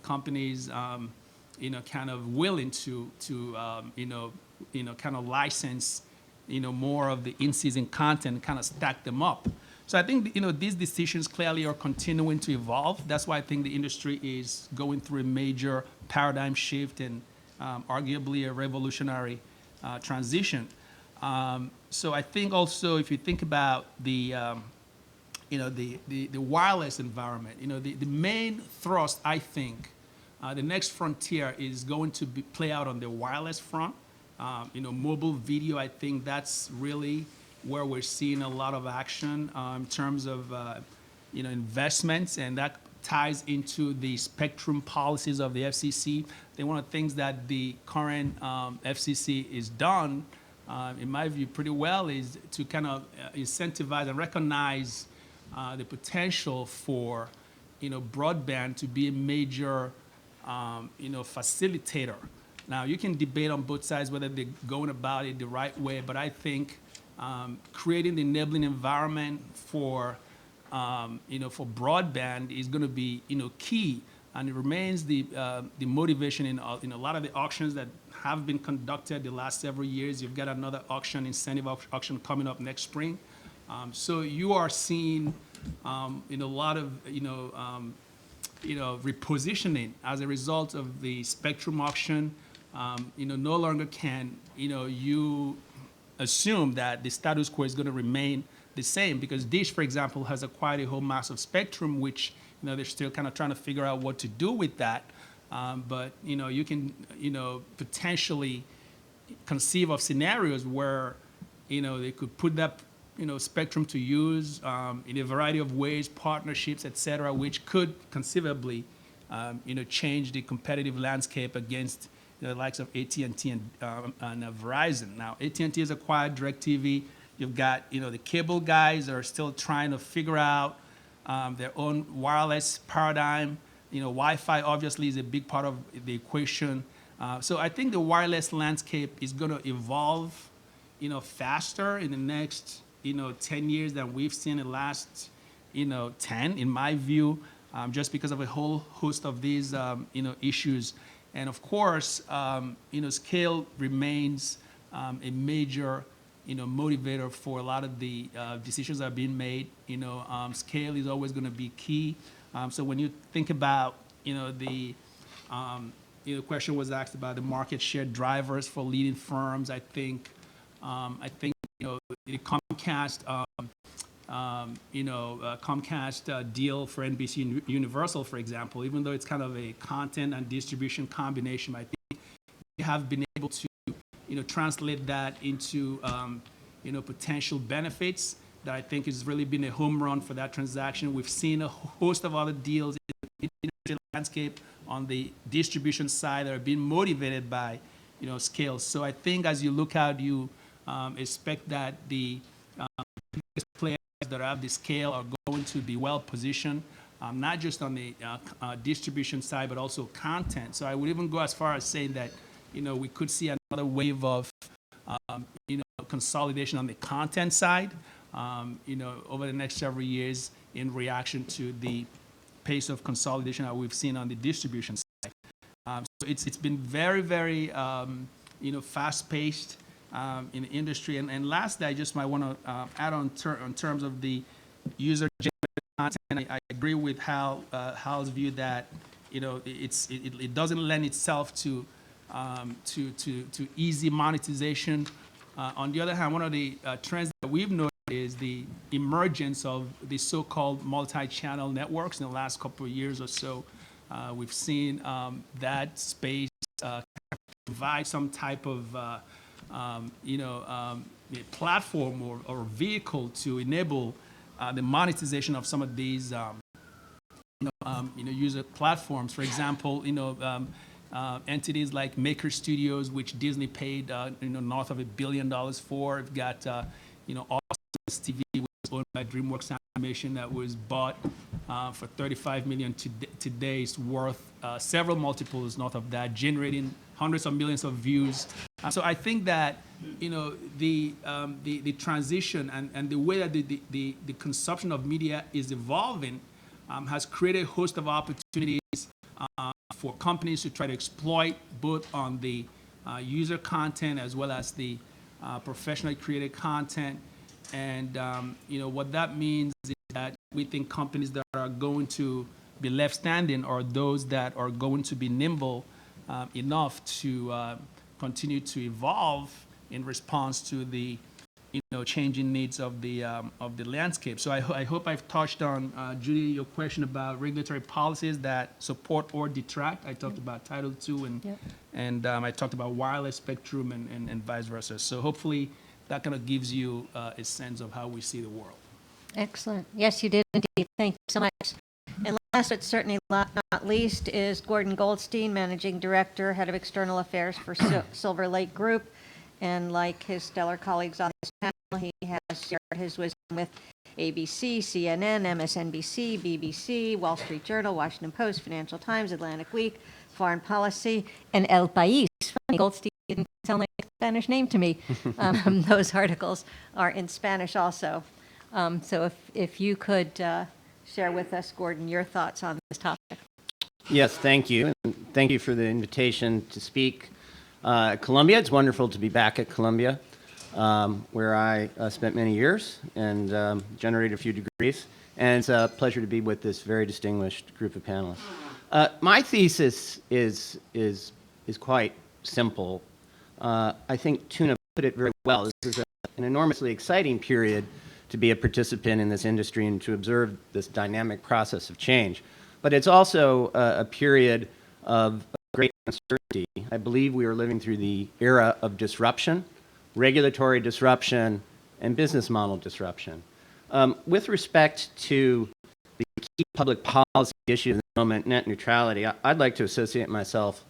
companies kind of willing to kind of license more of the in-season content, kind of stack them up. So I think these decisions clearly are continuing to evolve. That's why I think the industry is going through a major paradigm shift and arguably a revolutionary transition. So I think also, if you think about the wireless environment, the main thrust, I think, the next frontier is going to play out on the wireless front. Mobile video, I think that's really where we're seeing a lot of action in terms of investments, and that ties into the spectrum policies of the FCC. One of the things that the current FCC is done, in my view, pretty well, is to kind of incentivize and recognize the potential for broadband to be a major facilitator. Now, you can debate on both sides whether they're going about it the right way, but I think creating the enabling environment for broadband is going to be key, and it remains the motivation in a lot of the auctions that have been conducted the last several years. You've got another incentive auction coming up next spring. So you are seeing a lot of repositioning as a result of the spectrum auction. No longer can you assume that the status quo is going to remain the same, because Dish, for example, has acquired a whole mass of spectrum, which they're still kind of trying to figure out what to do with that. But you can potentially conceive of scenarios where they could put that spectrum to use in a variety of ways, partnerships, et cetera, which could conceivably change the competitive landscape against the likes of AT&T and Verizon. Now, AT&T has acquired DirecTV. You've got the cable guys are still trying to figure out their own wireless paradigm. Wi-Fi obviously is a big part of the equation. So I think the wireless landscape is going to evolve faster in the next 10 years than we've seen in the last 10, in my view, just because of a whole host of these issues. And of course, scale remains a major motivator for a lot of the decisions that are being made. Scale is always going to be key. So when you think about the question was asked about the market share drivers for leading firms, I think the Comcast Comcast deal for NBC Universal, for example, even though it's kind of a content and distribution combination, I think we have been able to, translate that into, potential benefits that I think has really been a home run for that transaction. We've seen a host of other deals in the landscape on the distribution side that are being motivated by, scale. So I think as you look out, you expect that the players that have the scale are going to be well positioned, not just on the distribution side, but also content. So I would even go as far as saying that, we could see another wave of, consolidation on the content side, over the next several years in reaction to the pace of consolidation that we've seen on the distribution side. So it's been very, very, fast-paced in the industry. And lastly, I just might want to add on in terms of the user-generated content. I agree with Hal's view that it doesn't lend itself to easy monetization. On the other hand, one of the trends that we've noticed is the emergence of the so-called multi-channel networks in the last couple of years or so. We've seen that space provide some type of platform or vehicle to enable the monetization of some of these user platforms. For example, entities like Maker Studios, which Disney paid north of $1 billion for. We've got Awesome TV, which is owned by DreamWorks Animation, that was bought for $35 million. Today it's worth several multiples north of that, generating hundreds of millions of views. So I think that the transition and the way that the consumption of media is evolving has created a host of opportunities for companies to try to exploit both on the user content as well as the professionally created content. And what that means is that we think companies that are going to be left standing are those that are going to be nimble enough to continue to evolve in response to the changing needs of the landscape. So I hope I've touched on, Judy, your question about regulatory policies that support or detract. I talked about Title II and I talked about wireless spectrum and vice versa. So hopefully that kind of gives you a sense of how we see the world. Excellent. Yes, you did indeed. Thank you so much. And last but certainly not least is Gordon Goldstein, Managing Director, Head of External Affairs for Silver Lake Group. And like his stellar colleagues on this panel, he has shared his wisdom with ABC, CNN, MSNBC, BBC, Wall Street Journal, Washington Post, Financial Times, Atlantic Week, Foreign Policy, and El País. Funny, Goldstein didn't sound like a Spanish name to me. Those articles are in Spanish also. So if you could share with us, Gordon, your thoughts on this topic. Yes, thank you. And thank you for the invitation to speak at Columbia. It's wonderful to be back at Columbia, where I spent many years and generated a few degrees. And it's a pleasure to be with this very distinguished group of panelists. My thesis is quite simple. I think Tuna put it very well. This is an enormously exciting period to be a participant in this industry and to observe this dynamic process of change. But it's also a period of great uncertainty. I believe we are living through the era of disruption, regulatory disruption, and business model disruption. With respect to the key public policy issue at the moment, net neutrality, I'd like to associate myself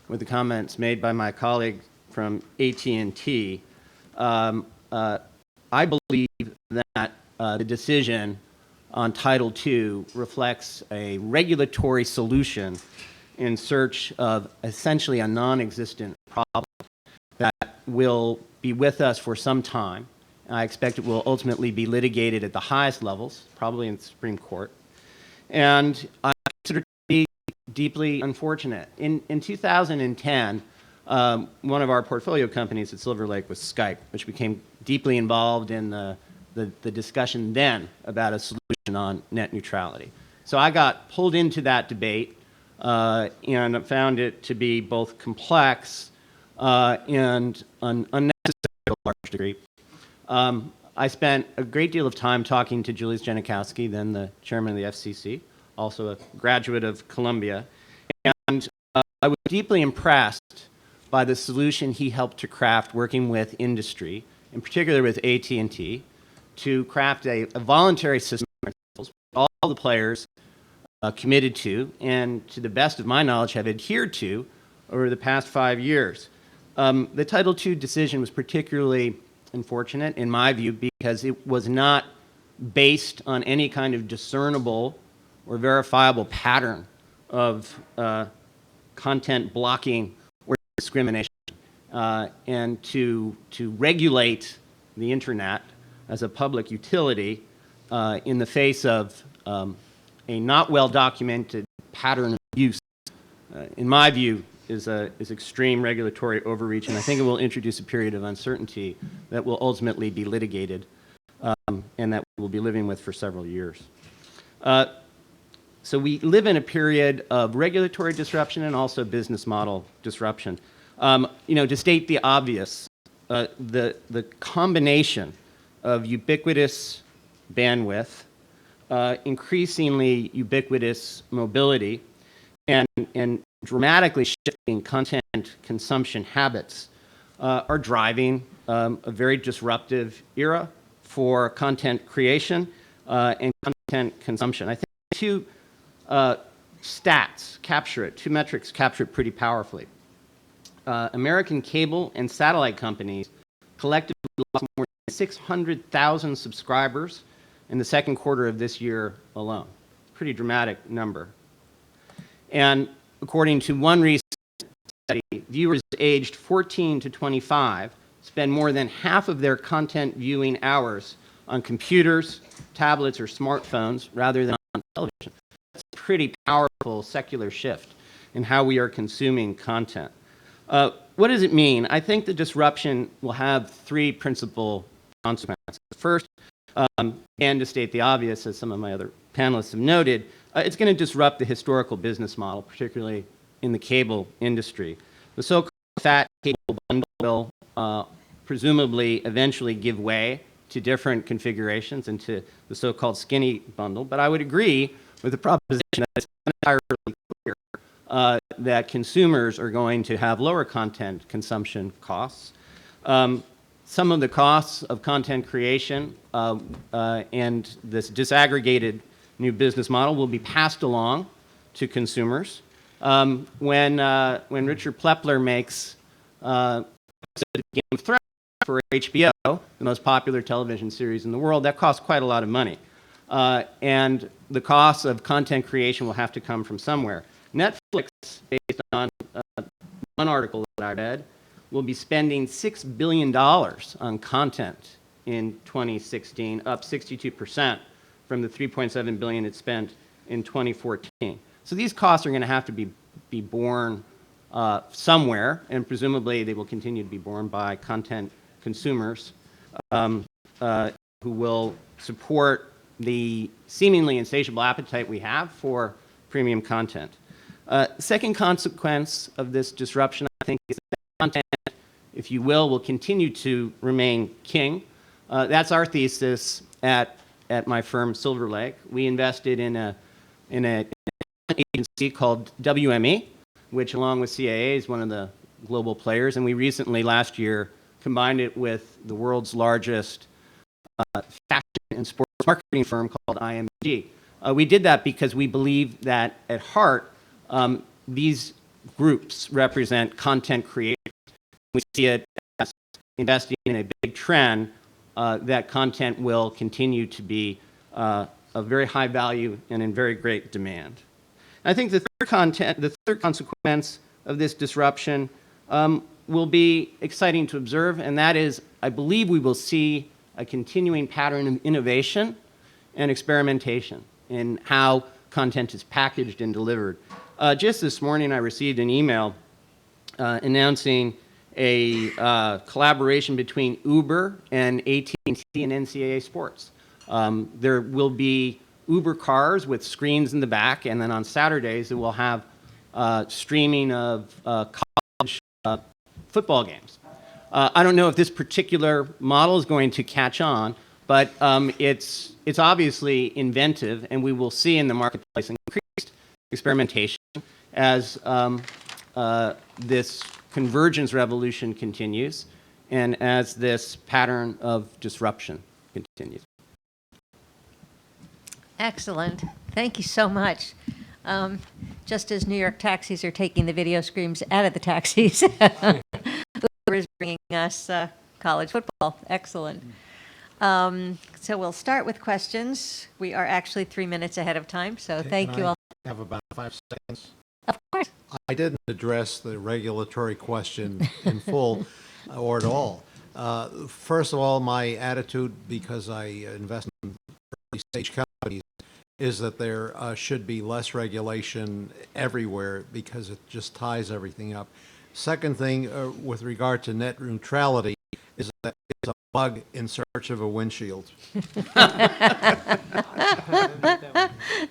with the comments made by my colleague from AT&T. I believe that the decision on Title II reflects a regulatory solution in search of essentially a non-existent problem that will be with us for some time. I expect it will ultimately be litigated at the highest levels, probably in the Supreme Court. And I consider it to be deeply unfortunate. In 2010, one of our portfolio companies at Silver Lake was Skype, which became deeply involved in the discussion then about a solution on net neutrality. So I got pulled into that debate and found it to be both complex and unnecessary to a large degree. I spent a great deal of time talking to Julius Janikowski, then the chairman of the FCC, also a graduate of Columbia, and I was deeply impressed by the solution he helped to craft working with industry, in particular with AT&T, to craft a voluntary system of principles all the players committed to, and to the best of my knowledge have adhered to over the past 5 years. The Title II decision was particularly unfortunate, in my view, because it was not based on any kind of discernible or verifiable pattern of content blocking or discrimination. And to regulate the internet as a public utility in the face of a not well-documented pattern of use, in my view, is extreme regulatory overreach, and I think it will introduce a period of uncertainty that will ultimately be litigated and that we'll be living with for several years. So we live in a period of regulatory disruption and also business model disruption. To state the obvious, the combination of ubiquitous bandwidth, increasingly ubiquitous mobility, and dramatically shifting content consumption habits are driving a very disruptive era for content creation and content consumption. I think two stats capture it, two metrics capture it pretty powerfully. American cable and satellite companies collectively lost more than 600,000 subscribers in the second quarter of this year alone. Pretty dramatic number. And according to one recent study, viewers aged 14 to 25 spend more than half of their content viewing hours on computers, tablets, or smartphones rather than on television. That's a pretty powerful secular shift in how we are consuming content. What does it mean? I think the disruption will have three principal consequences. First, and to state the obvious, as some of my other panelists have noted, it's going to disrupt the historical business model, particularly in the cable industry. The so-called fat cable bundle will presumably eventually give way to different configurations and to the so-called skinny bundle. But I would agree with the proposition that it's not entirely clear that consumers are going to have lower content consumption costs. Some of the costs of content creation and this disaggregated new business model will be passed along to consumers. When Richard Plepler makes Game of Thrones for HBO, the most popular television series in the world, that costs quite a lot of money. And the costs of content creation will have to come from somewhere. Netflix, based on one article that I read, will be spending $6 billion on content in 2016, up 62% from the $3.7 billion it spent in 2014. So these costs are going to have to be borne somewhere, and presumably they will continue to be borne by content consumers who will support the seemingly insatiable appetite we have for premium content. Second consequence of this disruption, I think, is that content, if you will continue to remain king. That's our thesis at my firm, Silver Lake. We invested in an agency called WME, which, along with CAA, is one of the global players. And we recently, last year, combined it with the world's largest fashion and sports marketing firm called IMG. We did that because we believe that, at heart, these groups represent content creators. We see it as investing in a big trend that content will continue to be of very high value and in very great demand. I think the third consequence of this disruption will be exciting to observe, and that is, I believe we will see a continuing pattern of innovation and experimentation in how content is packaged and delivered. Just this morning, I received an email announcing a collaboration between Uber and AT&T and NCAA Sports. There will be Uber cars with screens in the back, and then on Saturdays it will have streaming of college football games. I don't know if this particular model is going to catch on, But it's obviously inventive, and we will see in the marketplace increased experimentation as this convergence revolution continues and as this pattern of disruption continues. Excellent. Thank you so much. Just as New York taxis are taking the video screens out of the taxis, Uber is bringing us college football. Excellent. So we'll start with questions. We are actually 3 minutes ahead of time, so thank you all. Have about 5 seconds. Of course. I didn't address the regulatory question in full or at all. First of all, my attitude, because I invest in early stage companies, is that there should be less regulation everywhere because it just ties everything up. Second thing, with regard to net neutrality, is that it's a bug in search of a windshield.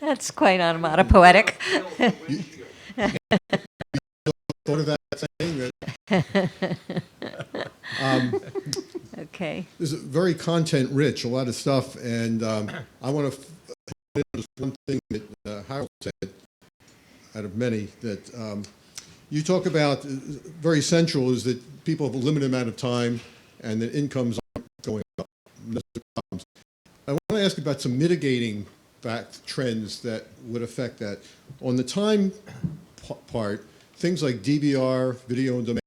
That's quite onomatopoetic. Thought of that saying that Okay. this is very content rich, a lot of stuff, and I want to just one thing that Harold said, out of many, that you talk about very central is that people have a limited amount of time and that incomes aren't going up. That's the problems. I want to ask about some mitigating trends that would affect that. On the time part, things like DVR, video on demand,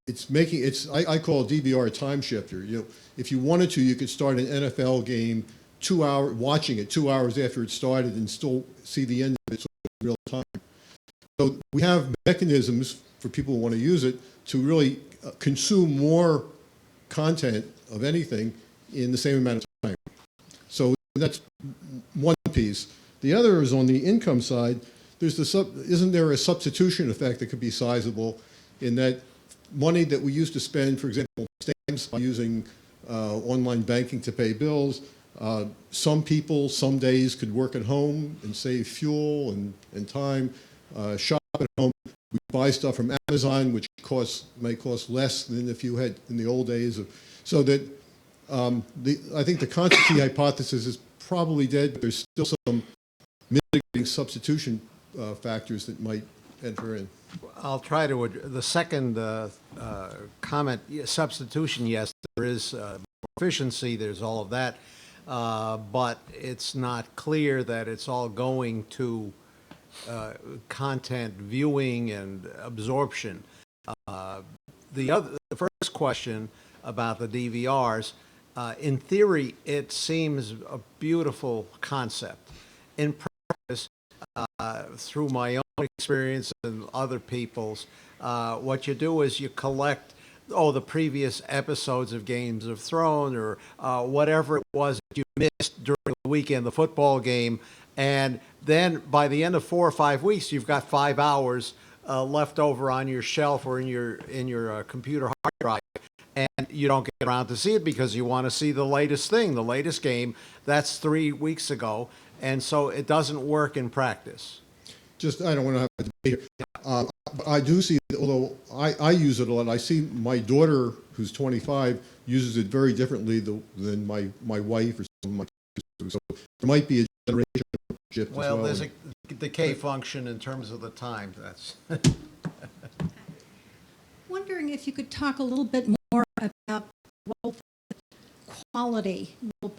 I call DVR a time shifter. You know, if you wanted to, you could start an NFL game watching it 2 hours after it started and still see the end of it in real time. So we have mechanisms for people who want to use it to really consume more content of anything in the same amount of time. So that's one piece. The other is on the income side. Isn't there a substitution effect that could be sizable in that money that we used to spend, for example, stamps by using online banking to pay bills? Some people, some days, could work at home and save fuel and time, shop at home. We buy stuff from Amazon, which may cost less than if you had in the old days. So that I think the quantity hypothesis is probably dead, but there's still some mitigating substitution factors that might enter in. I'll try to the second comment. Substitution, yes, there is efficiency. There's all of that, but it's not clear that it's all going to content viewing and absorption. The first question about the DVRs, in theory, it seems a beautiful concept. In practice, through my own experience and other people's, what you do is you collect the previous episodes of Games of Thrones or whatever it was that you missed during the weekend, the football game, and then by the end of 4 or 5 weeks, you've got 5 hours left over on your shelf or in your computer hard drive, and you don't get around to see it because you want to see the latest thing, the latest game. That's 3 weeks ago, and so it doesn't work in practice. I don't want to have a debate here. I do see, although I use it a lot, I see my daughter, who's 25, uses it very differently than my wife or some of my kids do. So there might be a generation shift as well. Well, there's a decay function in terms of the time. That's Wondering if you could talk a little bit more about what role quality will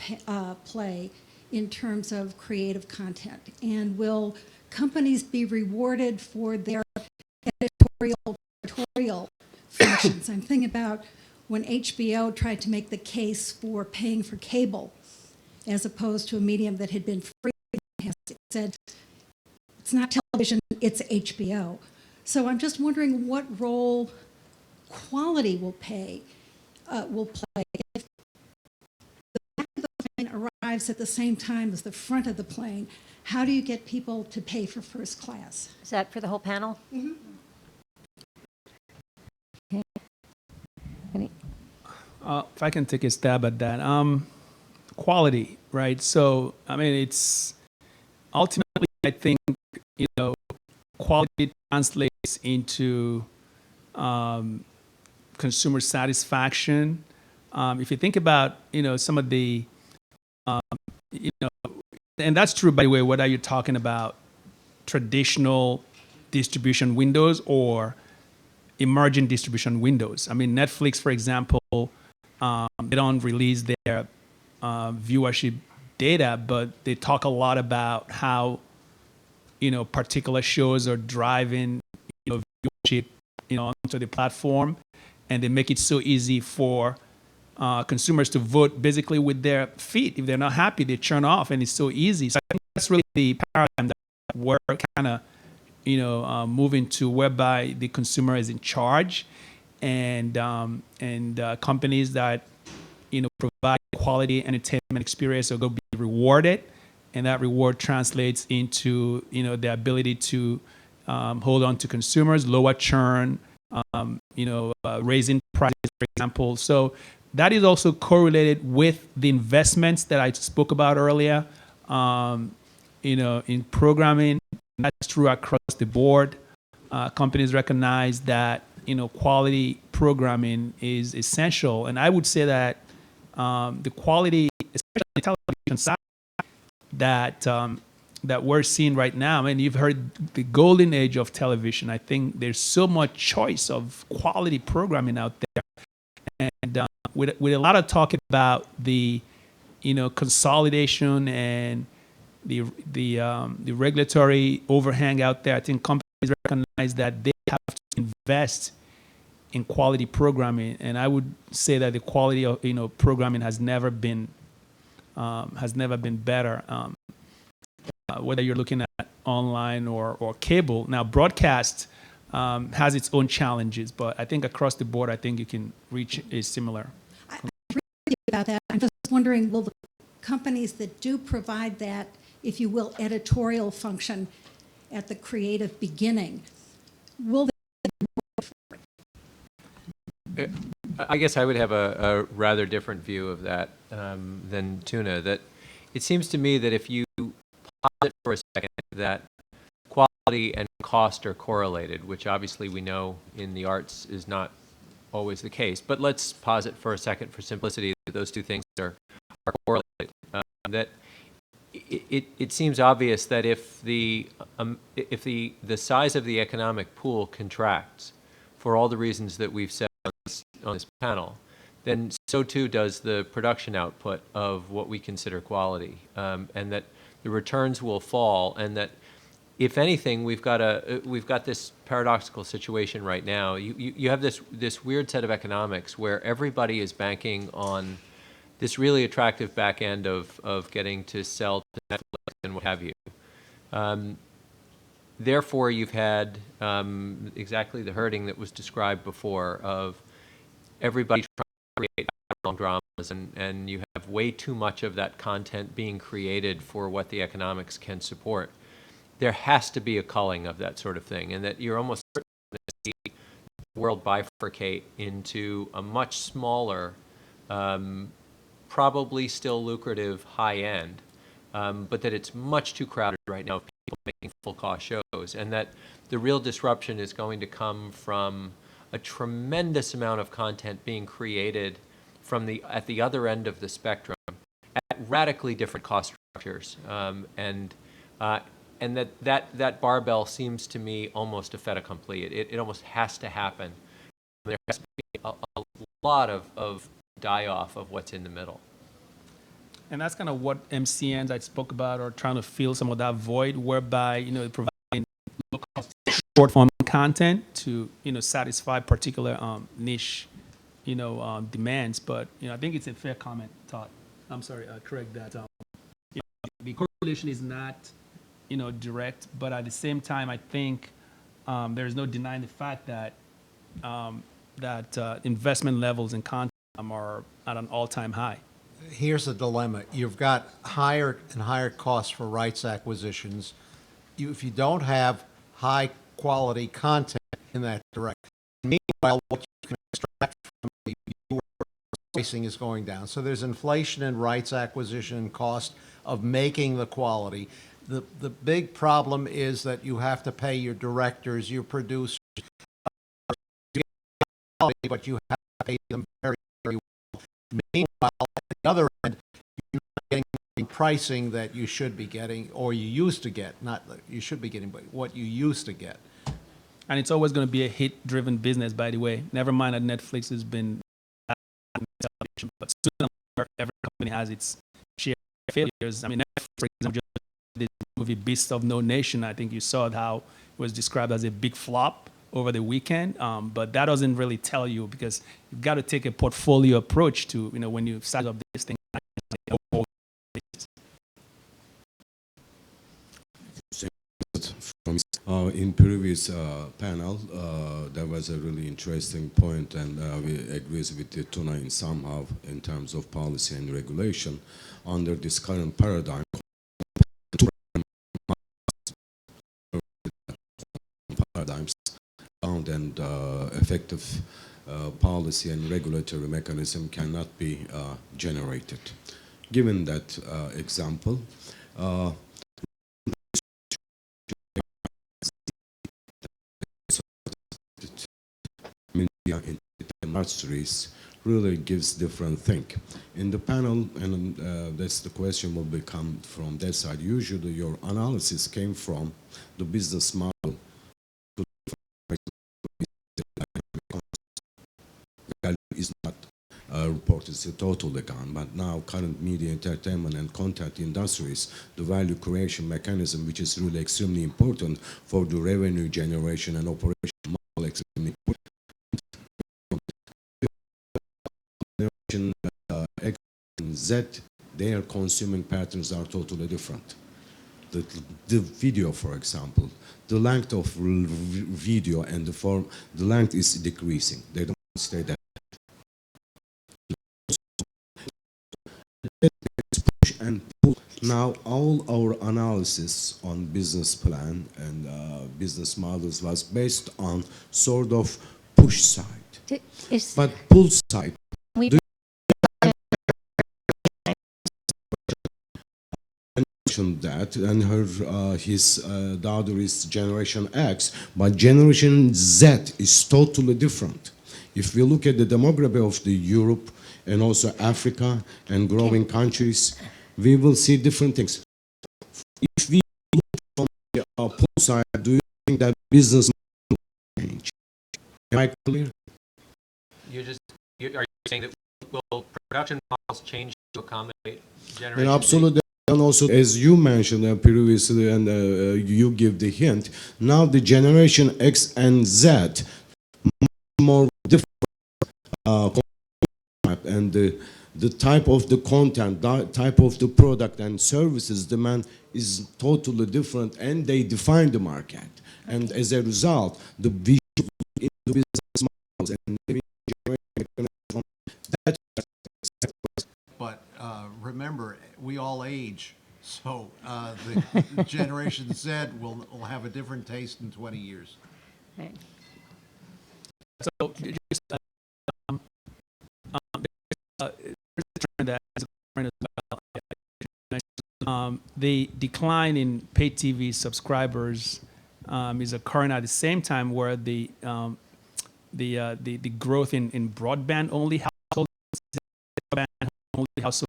play in terms of creative content, and will companies be rewarded for their editorial functions? I'm thinking about when HBO tried to make the case for paying for cable as opposed to a medium that had been free. It said, it's not television, it's HBO. So I'm just wondering what role quality will play. If the back of the plane arrives at the same time as the front of the plane, how do you get people to pay for first class? Is that for the whole panel? Mm-hmm. Okay. If I can take a stab at that. Quality, right? So, I mean, it's ultimately, I think, quality translates into consumer satisfaction, if you think about, some of the, you know, and that's true, by the way, whether you're talking about traditional distribution windows or emerging distribution windows. I mean, Netflix, for example, they don't release their viewership data, but they talk a lot about how, particular shows are driving, viewership, onto the platform, and they make it so easy for consumers to vote basically with their feet. If they're not happy, they turn off, and it's so easy. So I think that's really the paradigm that we're kind of, moving to, whereby the consumer is in charge, and companies that, provide quality entertainment experience are going to be rewarded, and that reward translates into, the ability to hold on to consumers, lower churn, raising prices, for example. So that is also correlated with the investments that I spoke about earlier, in programming. That's true across the board. Companies recognize that, quality programming is essential. And I would say that the quality, especially on the television side, that we're seeing right now, and you've heard the golden age of television. I think there's so much choice of quality programming out there. And with a lot of talk about the, consolidation and the regulatory overhang out there, I think companies recognize that they have to invest in quality programming, and I would say that the quality of programming has never been better. Whether you're looking at online or cable. Now, broadcast has its own challenges, but I think across the board, I think you can reach a similar. I agree with you about that. I'm just wondering, will the companies that do provide that, if you will, editorial function at the creative beginning, will they? I guess I would have a rather different view of that than Tuna. That it seems to me that if you posit for a second that quality and cost are correlated, which obviously we know in the arts is not always the case, but let's posit for a second for simplicity that those two things are correlated. That it seems obvious that if the size of the economic pool contracts for all the reasons that we've said on this panel, then so too does the production output of what we consider quality, and that the returns will fall, and that if anything, we've got this paradoxical situation right now. You have this weird set of economics where everybody is banking on this really attractive back end of getting to sell to Netflix and what have you. Therefore, you've had exactly the herding that was described before of everybody trying to create long dramas, and you have way too much of that content being created for what the economics can support. There has to be a culling of that sort of thing, and that you're almost certain to see the world bifurcate into a much smaller, probably still lucrative high end, but that it's much too crowded right now of people making full cost shows, and that the real disruption is going to come from a tremendous amount of content being created at the other end of the spectrum at radically different cost structures, and that barbell seems to me almost a fait accompli. It almost has to happen. There has to be a lot of die-off of what's in the middle. And that's kind of what MCNs I spoke about are trying to fill some of that void, whereby, providing low-cost short-form content to, satisfy particular niche, demands. But, I think it's a fair comment, Todd. I'm sorry, Craig, that the correlation is not, direct, but at the same time, I think there's no denying the fact that investment levels in content are at an all-time high. Here's the dilemma. You've got higher and higher costs for rights acquisitions. If you don't have high quality content in that direction, meanwhile, what you can extract from the viewer pricing is going down. So there's inflation in rights acquisition cost of making the quality. The big problem is that you have to pay your directors, your producers, but you have to pay them very, very well. Meanwhile, at the other end, you're not getting the pricing that you should be getting, or you used to get, not that you should be getting, but what you used to get. And it's always going to be a hit-driven business, by the way. Never mind that Netflix has been television, but soon every company has its share of failures. I mean, Netflix, for example, just did the movie Beast of No Nation. I think you saw how it was described as a big flop over the weekend, but that doesn't really tell you, because you've got to take a portfolio approach to, when you size up this thing. In previous panel, there was a really interesting point, and we agree with the Tuna in somehow in terms of policy and regulation. Under this current paradigm, paradigms sound and effective policy and regulatory mechanism cannot be generated. Given that example, media industries really gives different thing. In the panel, and that's the question will become from that side, usually your analysis came from the business model. Is not reported totally gone, but now current media, entertainment and content industries, the value creation mechanism, which is really extremely important for the revenue generation and operation model, extremely important. X and Z, their consuming patterns are totally different. The video, for example, the length of video and the length is decreasing. They don't stay there. Push and pull. Now, all our analysis on business plan and business models was based on sort of push side, but pull side. We That, and his daughter is Generation X, but Generation Z is totally different. If we look at the demography of the Europe and also Africa and growing countries, we will see different things. If we look from the pull side, do you think that business will change? Am I clear? Are you saying that will production models change to accommodate generation? And absolutely. And also, as you mentioned previously, and you give the hint, now the Generation X and Z more different, and the type of the content, the type of the product and services demand is totally different, and they define the market. And as a result, the vision in the business models and the that. But remember, we all age, so the Generation Z will have a different taste in 20 years. Right. So just the decline in pay TV subscribers is occurring at the same time where the growth in broadband only households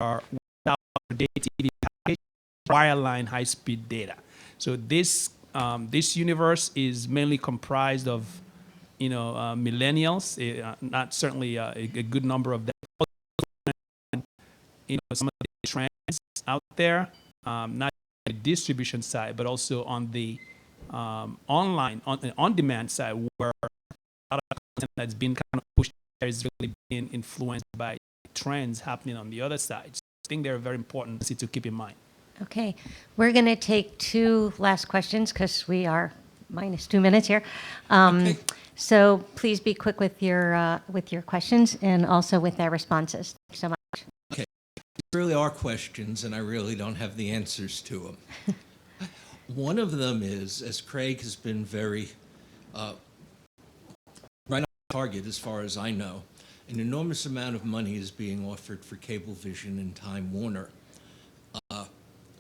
are without day TV package, wireline high-speed data. So this universe is mainly comprised of millennials, not certainly a good number of them. Some of the trends out there, not on the distribution side, but also on the online, on-demand side, where a lot of content that's been kind of pushed there is really being influenced by trends happening on the other side. So I think they're very important to keep in mind. Okay, we're going to take two last questions because we are minus 2 minutes here. Okay. So please be quick with your questions and also with their responses. Thank you so much. Okay. These really are questions, and I really don't have the answers to them. One of them is, as Craig has been very right on target as far as I know, an enormous amount of money is being offered for Cablevision and Time Warner,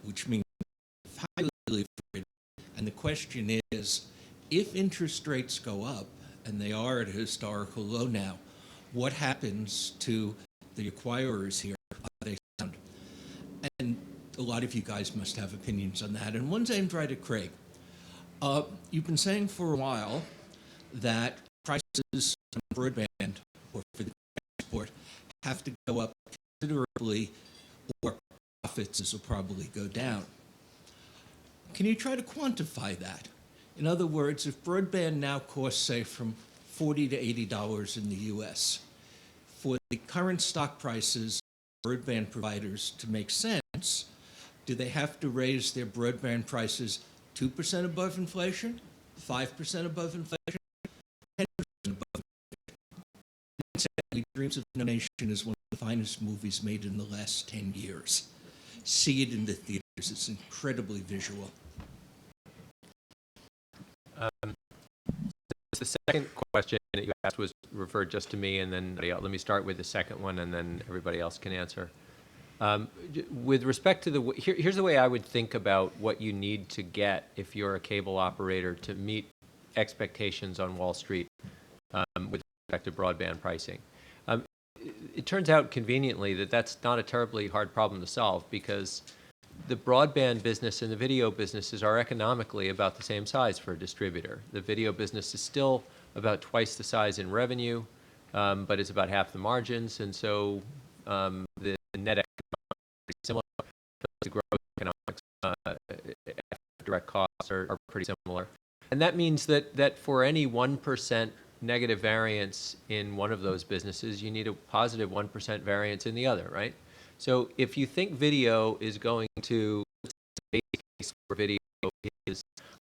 which means highly favored. And the question is, if interest rates go up, and they are at a historical low now, what happens to the acquirers here? Are they sound? And a lot of you guys must have opinions on that. And one's aimed right at Craig. You've been saying for a while that prices on broadband or for the transport have to go up considerably or profits will probably go down. Can you try to quantify that? In other words, if broadband now costs, say, from $40 to $80 in the US, for the current stock prices of broadband providers to make sense, do they have to raise their broadband prices 2% above inflation, 5% above inflation, 10% above inflation? Dreams of No Nation is one of the finest movies made in the last 10 years. See it in the theaters. It's incredibly visual. The second question that you asked was referred just to me, and then let me start with the second one, and then everybody else can answer. With respect to here's the way I would think about what you need to get if you're a cable operator to meet expectations on Wall Street with respect to broadband pricing. It turns out conveniently that that's not a terribly hard problem to solve, because the broadband business and the video businesses are economically about the same size for a distributor. The video business is still about twice the size in revenue, but it's about half the margins, and so the net economics are pretty similar. The gross economics, direct costs are pretty similar. And that means that for any 1% negative variance in one of those businesses, you need a positive 1% variance in the other, right? So if you think video is going to, the base case for video is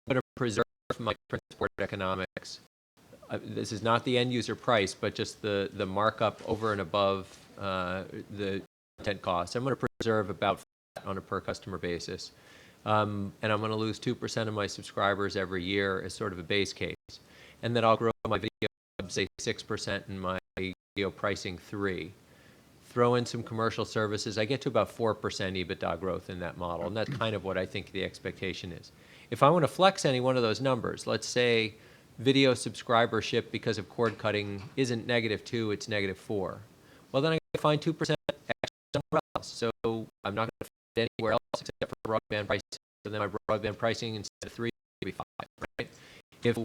going to preserve my transport economics. This is not the end user price, but just the markup over and above the content costs. I'm going to preserve about that on a per customer basis. And I'm going to lose 2% of my subscribers every year as sort of a base case. And then I'll grow my video, say 6%, and my video pricing 3%. Throw in some commercial services, I get to about 4% EBITDA growth in that model, and that's kind of what I think the expectation is. If I want to flex any one of those numbers, let's say video subscribership because of cord cutting isn't -2, it's -4. Well, then I can find 2% extra somewhere else. So I'm not going to find it anywhere else except for broadband pricing. So then my broadband pricing instead of 3 will be 5, right? If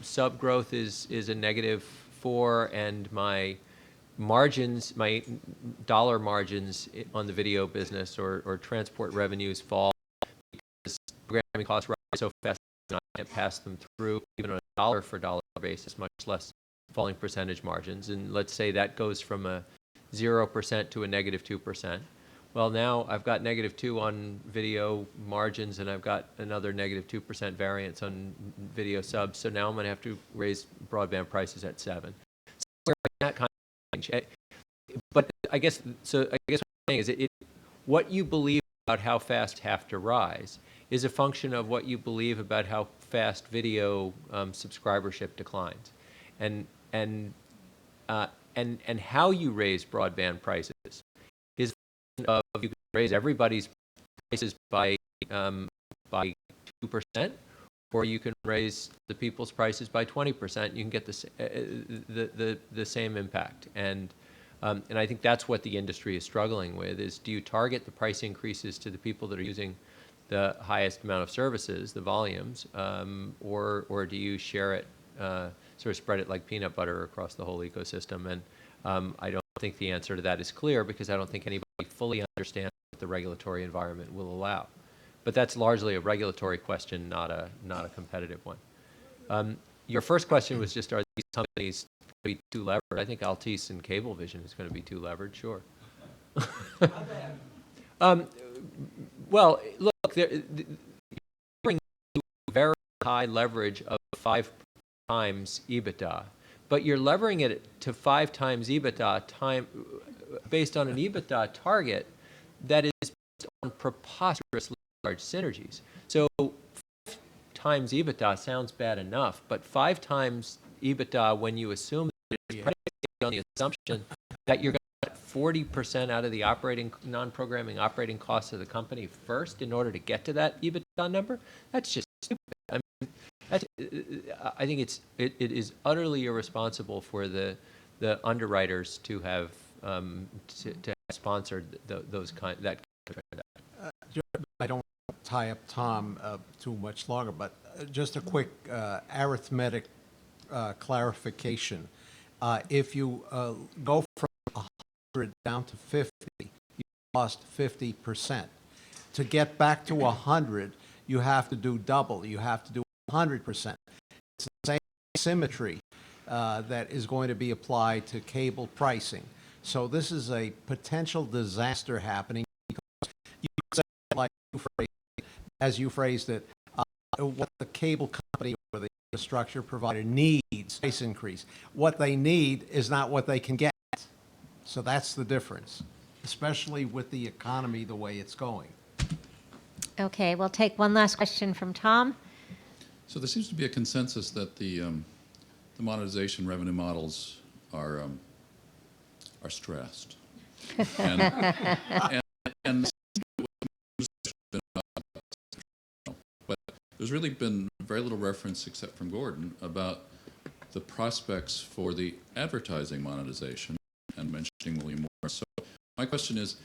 sub growth is a -4 and my margins, my dollar margins on the video business or transport revenues fall because programming costs rise so fast that I can't pass them through even on a dollar for dollar basis, much less falling percentage margins. And let's say that goes from a 0% to a -2%. Well, now I've got -2 on video margins, and I've got another -2% variance on video subs. So now I'm going to have to raise broadband prices at 7. So that kind of change. But I guess what I'm saying is what you believe about how fast have to rise is a function of what you believe about how fast video subscribership declines, and how you raise broadband prices is of you can raise everybody's prices by 2%, or you can raise the people's prices by 20%. You can get the same impact, and I think that's what the industry is struggling with: is do you target the price increases to the people that are using the highest amount of services, the volumes, or do you share it, sort of spread it like peanut butter across the whole ecosystem? And I don't think the answer to that is clear, because I don't think anybody fully understands what the regulatory environment will allow. But that's largely a regulatory question, not a competitive one. Your first question was just, are these companies going to be too levered? I think Altice and Cablevision is going to be too levered, sure. Well, look, they're bringing very high leverage of 5 times EBITDA, but you're levering it to 5 times EBITDA based on an EBITDA target that is based on preposterously large synergies. So 5 times EBITDA sounds bad enough, but 5 times EBITDA when you assume that it's predicated on the assumption that you're going to get 40% out of the non-programming operating costs of the company first in order to get to that EBITDA number, that's just stupid. I mean, I think it is utterly irresponsible for the the underwriters to have to have sponsored those kind that. I don't want to tie up Tom too much longer, but just a quick arithmetic clarification. If you go from 100 down to 50, you lost 50%. To get back to 100, you have to do double. You have to do 100%. It's the same symmetry that is going to be applied to cable pricing. So this is a potential disaster happening because you say, like you phrased it, as you phrased it, what the cable company or the infrastructure provider needs, price increase. What they need is not what they can get. So that's the difference, especially with the economy the way it's going. Okay, we'll take one last question from Tom. So there seems to be a consensus that the monetization revenue models are stressed, and but there's really been very little reference, except from Gordon, about the prospects for the advertising monetization and mentioning William Morris. So my question is,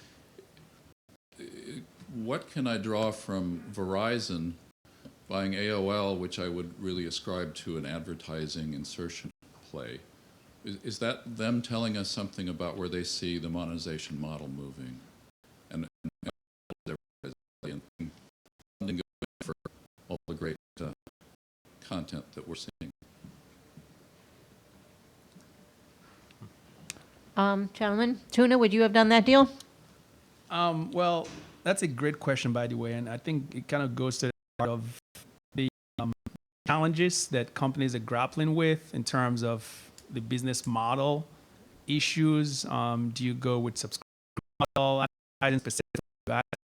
what can I draw from Verizon buying AOL, which I would really ascribe to an advertising insertion play? Is that them telling us something about where they see the monetization model moving, and funding for all the great content that we're seeing? Gentlemen, Tuna, would you have done that deal? Well, that's a great question, by the way, and I think it kind of goes to the heart of the challenges that companies are grappling with in terms of the business model issues. Do you go with subscription model, advertising specific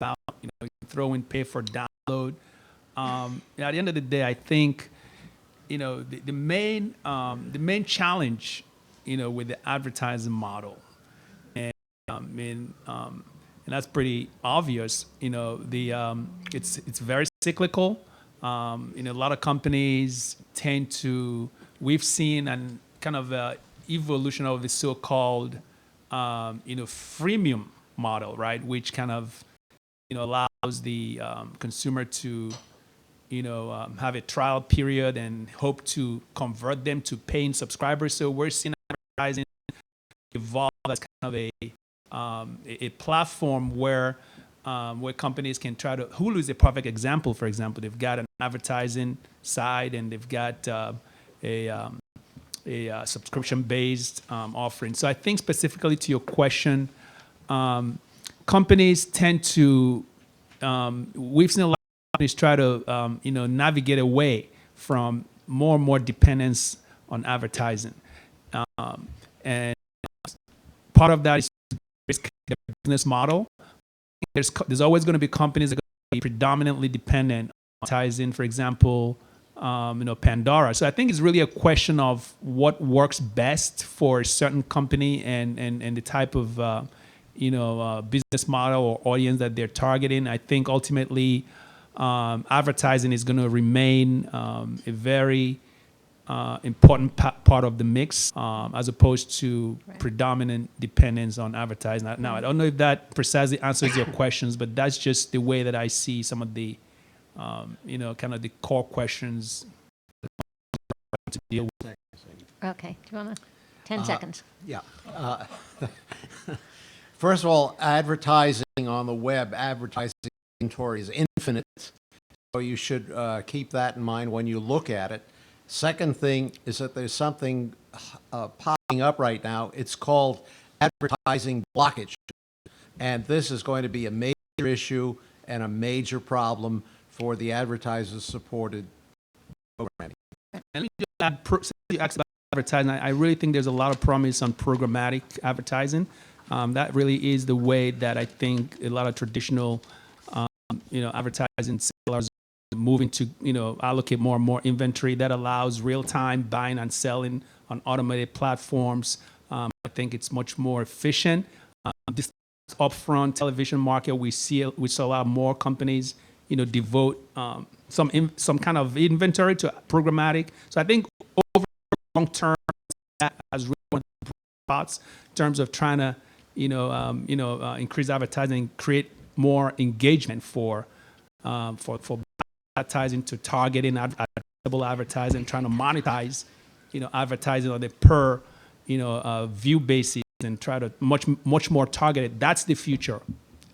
about, you throw in pay for download? At the end of the day, I think, the main challenge, with the advertising model, and and that's pretty obvious. It's very cyclical. A lot of companies tend to. We've seen an kind of evolution of the so-called, freemium model, right? Which kind of, allows the consumer to, have a trial period and hope to convert them to paying subscribers. So we're seeing advertising evolve as kind of a platform where companies can try to. Hulu is a perfect example. For example, they've got an advertising side and they've got a subscription-based offering. So I think specifically to your question, companies tend to, we've seen a lot of companies try to, navigate away from more and more dependence on advertising. And part of that is the business model. There's always going to be companies that are going to be predominantly dependent on advertising, for example, Pandora. So I think it's really a question of what works best for a certain company and the type of, business model or audience that they're targeting. I think ultimately advertising is going to remain a very important part of the mix as opposed to predominant dependence on advertising. Now, I don't know if that precisely answers your questions, but that's just the way that I see some of the kind of the core questions to deal with. Okay, do you want to? 10 seconds. Yeah. First of all, advertising on the web, advertising inventory is infinite, so you should keep that in mind when you look at it. Second thing is that there's something popping up right now. It's called advertising blockage, and this is going to be a major issue and a major problem for the advertiser-supported programming. And since you asked about advertising, I really think there's a lot of promise on programmatic advertising. That really is the way that I think a lot of traditional, advertising sellers are moving to, allocate more and more inventory that allows real-time buying and selling on automated platforms. I think it's much more efficient. This upfront television market, we saw a lot more companies, devote some kind of inventory to programmatic. So I think over long term, that has really spots in terms of trying to, increase advertising, create more engagement for advertising, to targeting advertising, trying to monetize, advertising on a per, view basis, and try to much more targeted. That's the future,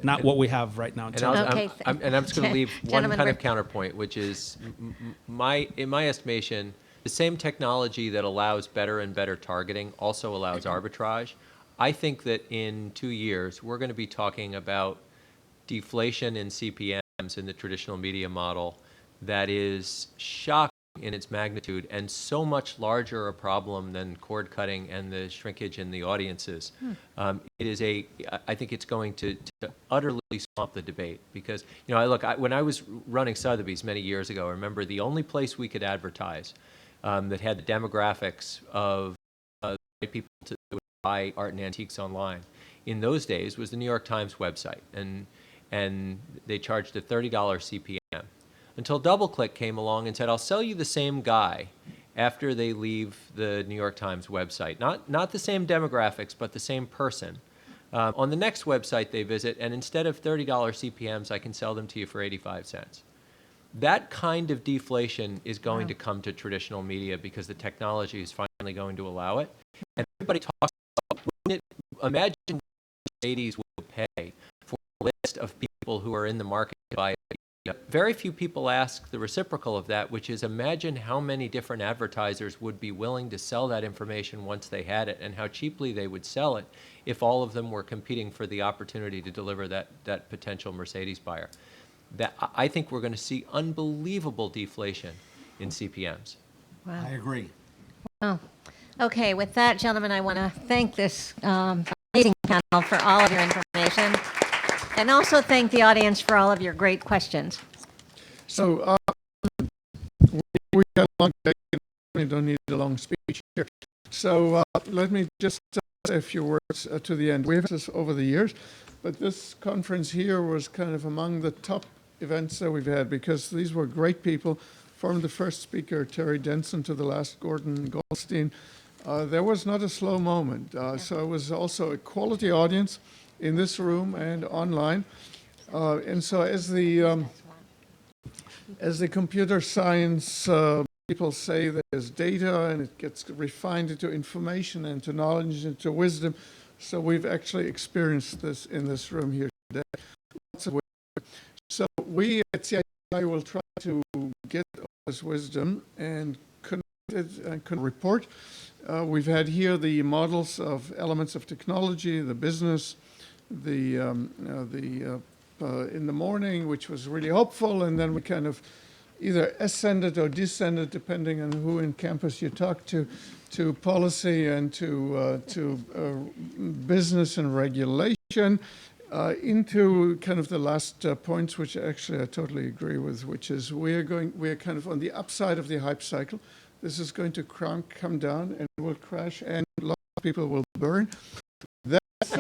not what we have right now. In And, terms of- Okay, I'm just going to leave one Gentlemen, kind of we're- counterpoint, which is, in my estimation, the same technology that allows better and better targeting also allows arbitrage. I think that in 2 years, we're going to be talking about deflation in CPMs in the traditional media model that is shocking in its magnitude and so much larger a problem than cord cutting and the shrinkage in the audiences. I think it's going to utterly swamp the debate because, when I was running Sotheby's many years ago, I remember the only place we could advertise that had the demographics of people to buy art and antiques online in those days was the New York Times website, and they charged a $30 CPM. Until DoubleClick came along and said, I'll sell you the same guy after they leave the New York Times website. Not the same demographics, but the same person. On the next website they visit, and instead of $30 CPMs, I can sell them to you for 85 cents. That kind of deflation is going to come to traditional media because the technology is finally going to allow it. And everybody talks about, imagine what Mercedes will pay for a list of people who are in the market to buy it. Very few people ask the reciprocal of that, which is imagine how many different advertisers would be willing to sell that information once they had it and how cheaply they would sell it if all of them were competing for the opportunity to deliver that potential Mercedes buyer. I think we're going to see unbelievable deflation in CPMs. Wow. I agree. Oh, okay. With that, gentlemen, I want to thank this amazing panel for all of your information, and also thank the audience for all of your great questions. So we got a long day. We don't need a long speech here. So let me just say a few words to the end. We've had this over the years, but this conference here was kind of among the top events that we've had because these were great people, from the first speaker, Terry Denson, to the last, Gordon Goldstein. There was not a slow moment. So it was also a quality audience in this room and online. And so as the computer science people say, there's data and it gets refined into information and to knowledge and to wisdom. So we've actually experienced this in this room here today. Lots of wisdom. So we at CII will try to get all this wisdom and connect it and report. We've had here the models of elements of technology, the business, in the morning, which was really hopeful, and then we kind of either ascended or descended, depending on who in campus you talk to policy and to business and regulation, into kind of the last points, which actually I totally agree with, which is we're kind of on the upside of the hype cycle. This is going to come down and will crash, and a lot of people will burn.